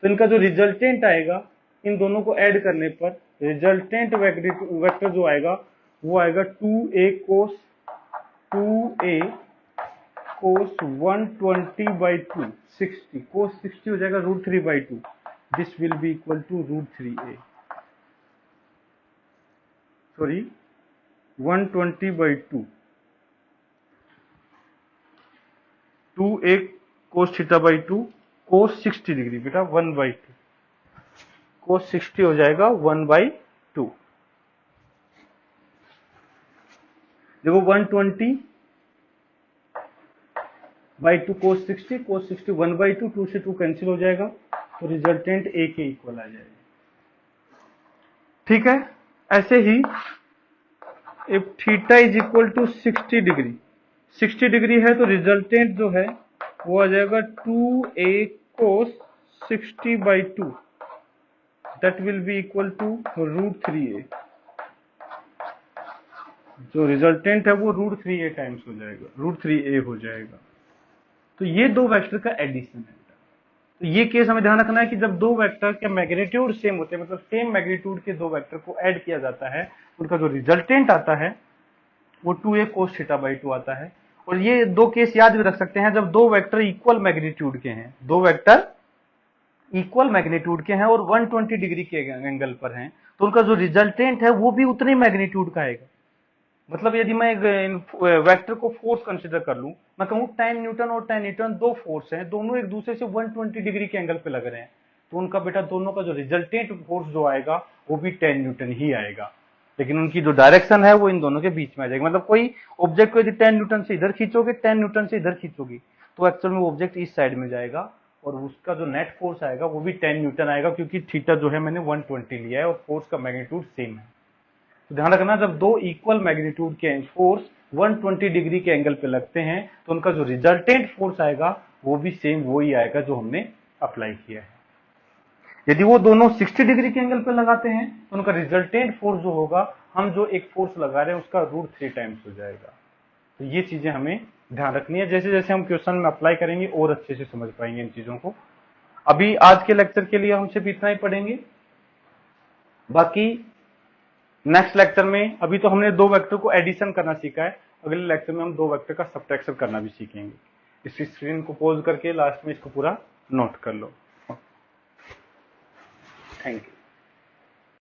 तो इनका जो रिजल्टेंट आएगा इन दोनों को ऐड करने पर रिजल्टेंट वेक्टर जो आएगा वो आएगा 2a cos 120/2 60 cos 60 हो जाएगा √3/2, this will be equal to √3a, sorry 120/2, 2a cos θ/2 cos 60 degree बेटा 1/2, cos 60 हो जाएगा 1/2, देखो 120/2 cos 60 1/2, 2 से 2 कैंसिल हो जाएगा तो रिजल्टेंट a के इक्वल आ जाएगा। ठीक है, ऐसे ही if theta is equal to 60 degree, 60 degree है तो रिजल्टेंट जो है वो आ जाएगा 2a cos 60/2, that will be equal to √3a, जो रिजल्टेंट है वो √3a टाइम्स हो जाएगा, √3a हो जाएगा। तो ये दो वेक्टर का एडिशन है। तो ये केस हमें ध्यान रखना है कि जब दो वेक्टर के मैग्नीट्यूड सेम होते हैं, मतलब सेम मैग्नीट्यूड के दो वेक्टर को ऐड किया जाता है, उनका जो रिजल्टेंट आता है वो 2a cos θ/2 आता है। और ये दो केस याद भी रख सकते हैं जब दो वेक्टर इक्वल मैग्नीट्यूड के हैं, दो वेक्टर इक्वल मैग्नीट्यूड के हैं और 120 डिग्री के एंगल पर हैं, तो उनका जो रिजल्टेंट है वो भी उतने मैग्नीट्यूड का आएगा। मतलब यदि मैं एक वेक्टर को फोर्स कंसीडर कर लूं, मैं कहूं 10 न्यूटन और 10 न्यूटन दो फोर्स हैं, दोनों एक दूसरे से 120 डिग्री के एंगल पे लग रहे हैं, तो उनका बेटा दोनों का जो रिजल्टेंट फोर्स जो आएगा वो भी 10 न्यूटन ही आएगा, लेकिन उनकी जो डायरेक्शन है वो इन दोनों के बीच में आ जाएगी। मतलब कोई ऑब्जेक्ट को यदि 10 न्यूटन से इधर खींचोगे, 10 न्यूटन से इधर खींचोगी, तो एक्चुअल में वो ऑब्जेक्ट इस साइड में जाएगा और उसका जो नेट फोर्स आएगा वो भी 10 न्यूटन आएगा, क्योंकि थीटा जो है मैंने 120 लिया है और फोर्स का मैग्नीट्यूड सेम है। तो ध्यान रखना, जब दो इक्वल मैग्नीट्यूड के फोर्स 120 डिग्री के एंगल पे लगते हैं तो उनका जो रिजल्टेंट फोर्स आएगा वो भी सेम वही आएगा जो हमने अप्लाई किया है। यदि वो दोनों 60 डिग्री के एंगल पे लगाते हैं तो उनका रिजल्टेंट फोर्स जो होगा, हम जो एक फोर्स लगा रहे हैं उसका √3 टाइम्स हो जाएगा। तो ये चीजें हमें ध्यान रखनी है, जैसे जैसे हम क्वेश्चन में अप्लाई करेंगे और अच्छे से समझ पाएंगे इन चीजों को। अभी आज के लेक्चर के लिए हम सिर्फ इतना ही पढ़ेंगे, बाकी नेक्स्ट लेक्चर में, अभी तो हमने दो वेक्टर को एडिशन करना सीखा है, अगले लेक्चर में हम दो वेक्टर का सब्ट्रैक्शन करना भी सीखेंगे। इस स्क्रीन को पॉज करके लास्ट में इसको पूरा नोट कर लो। Thank you.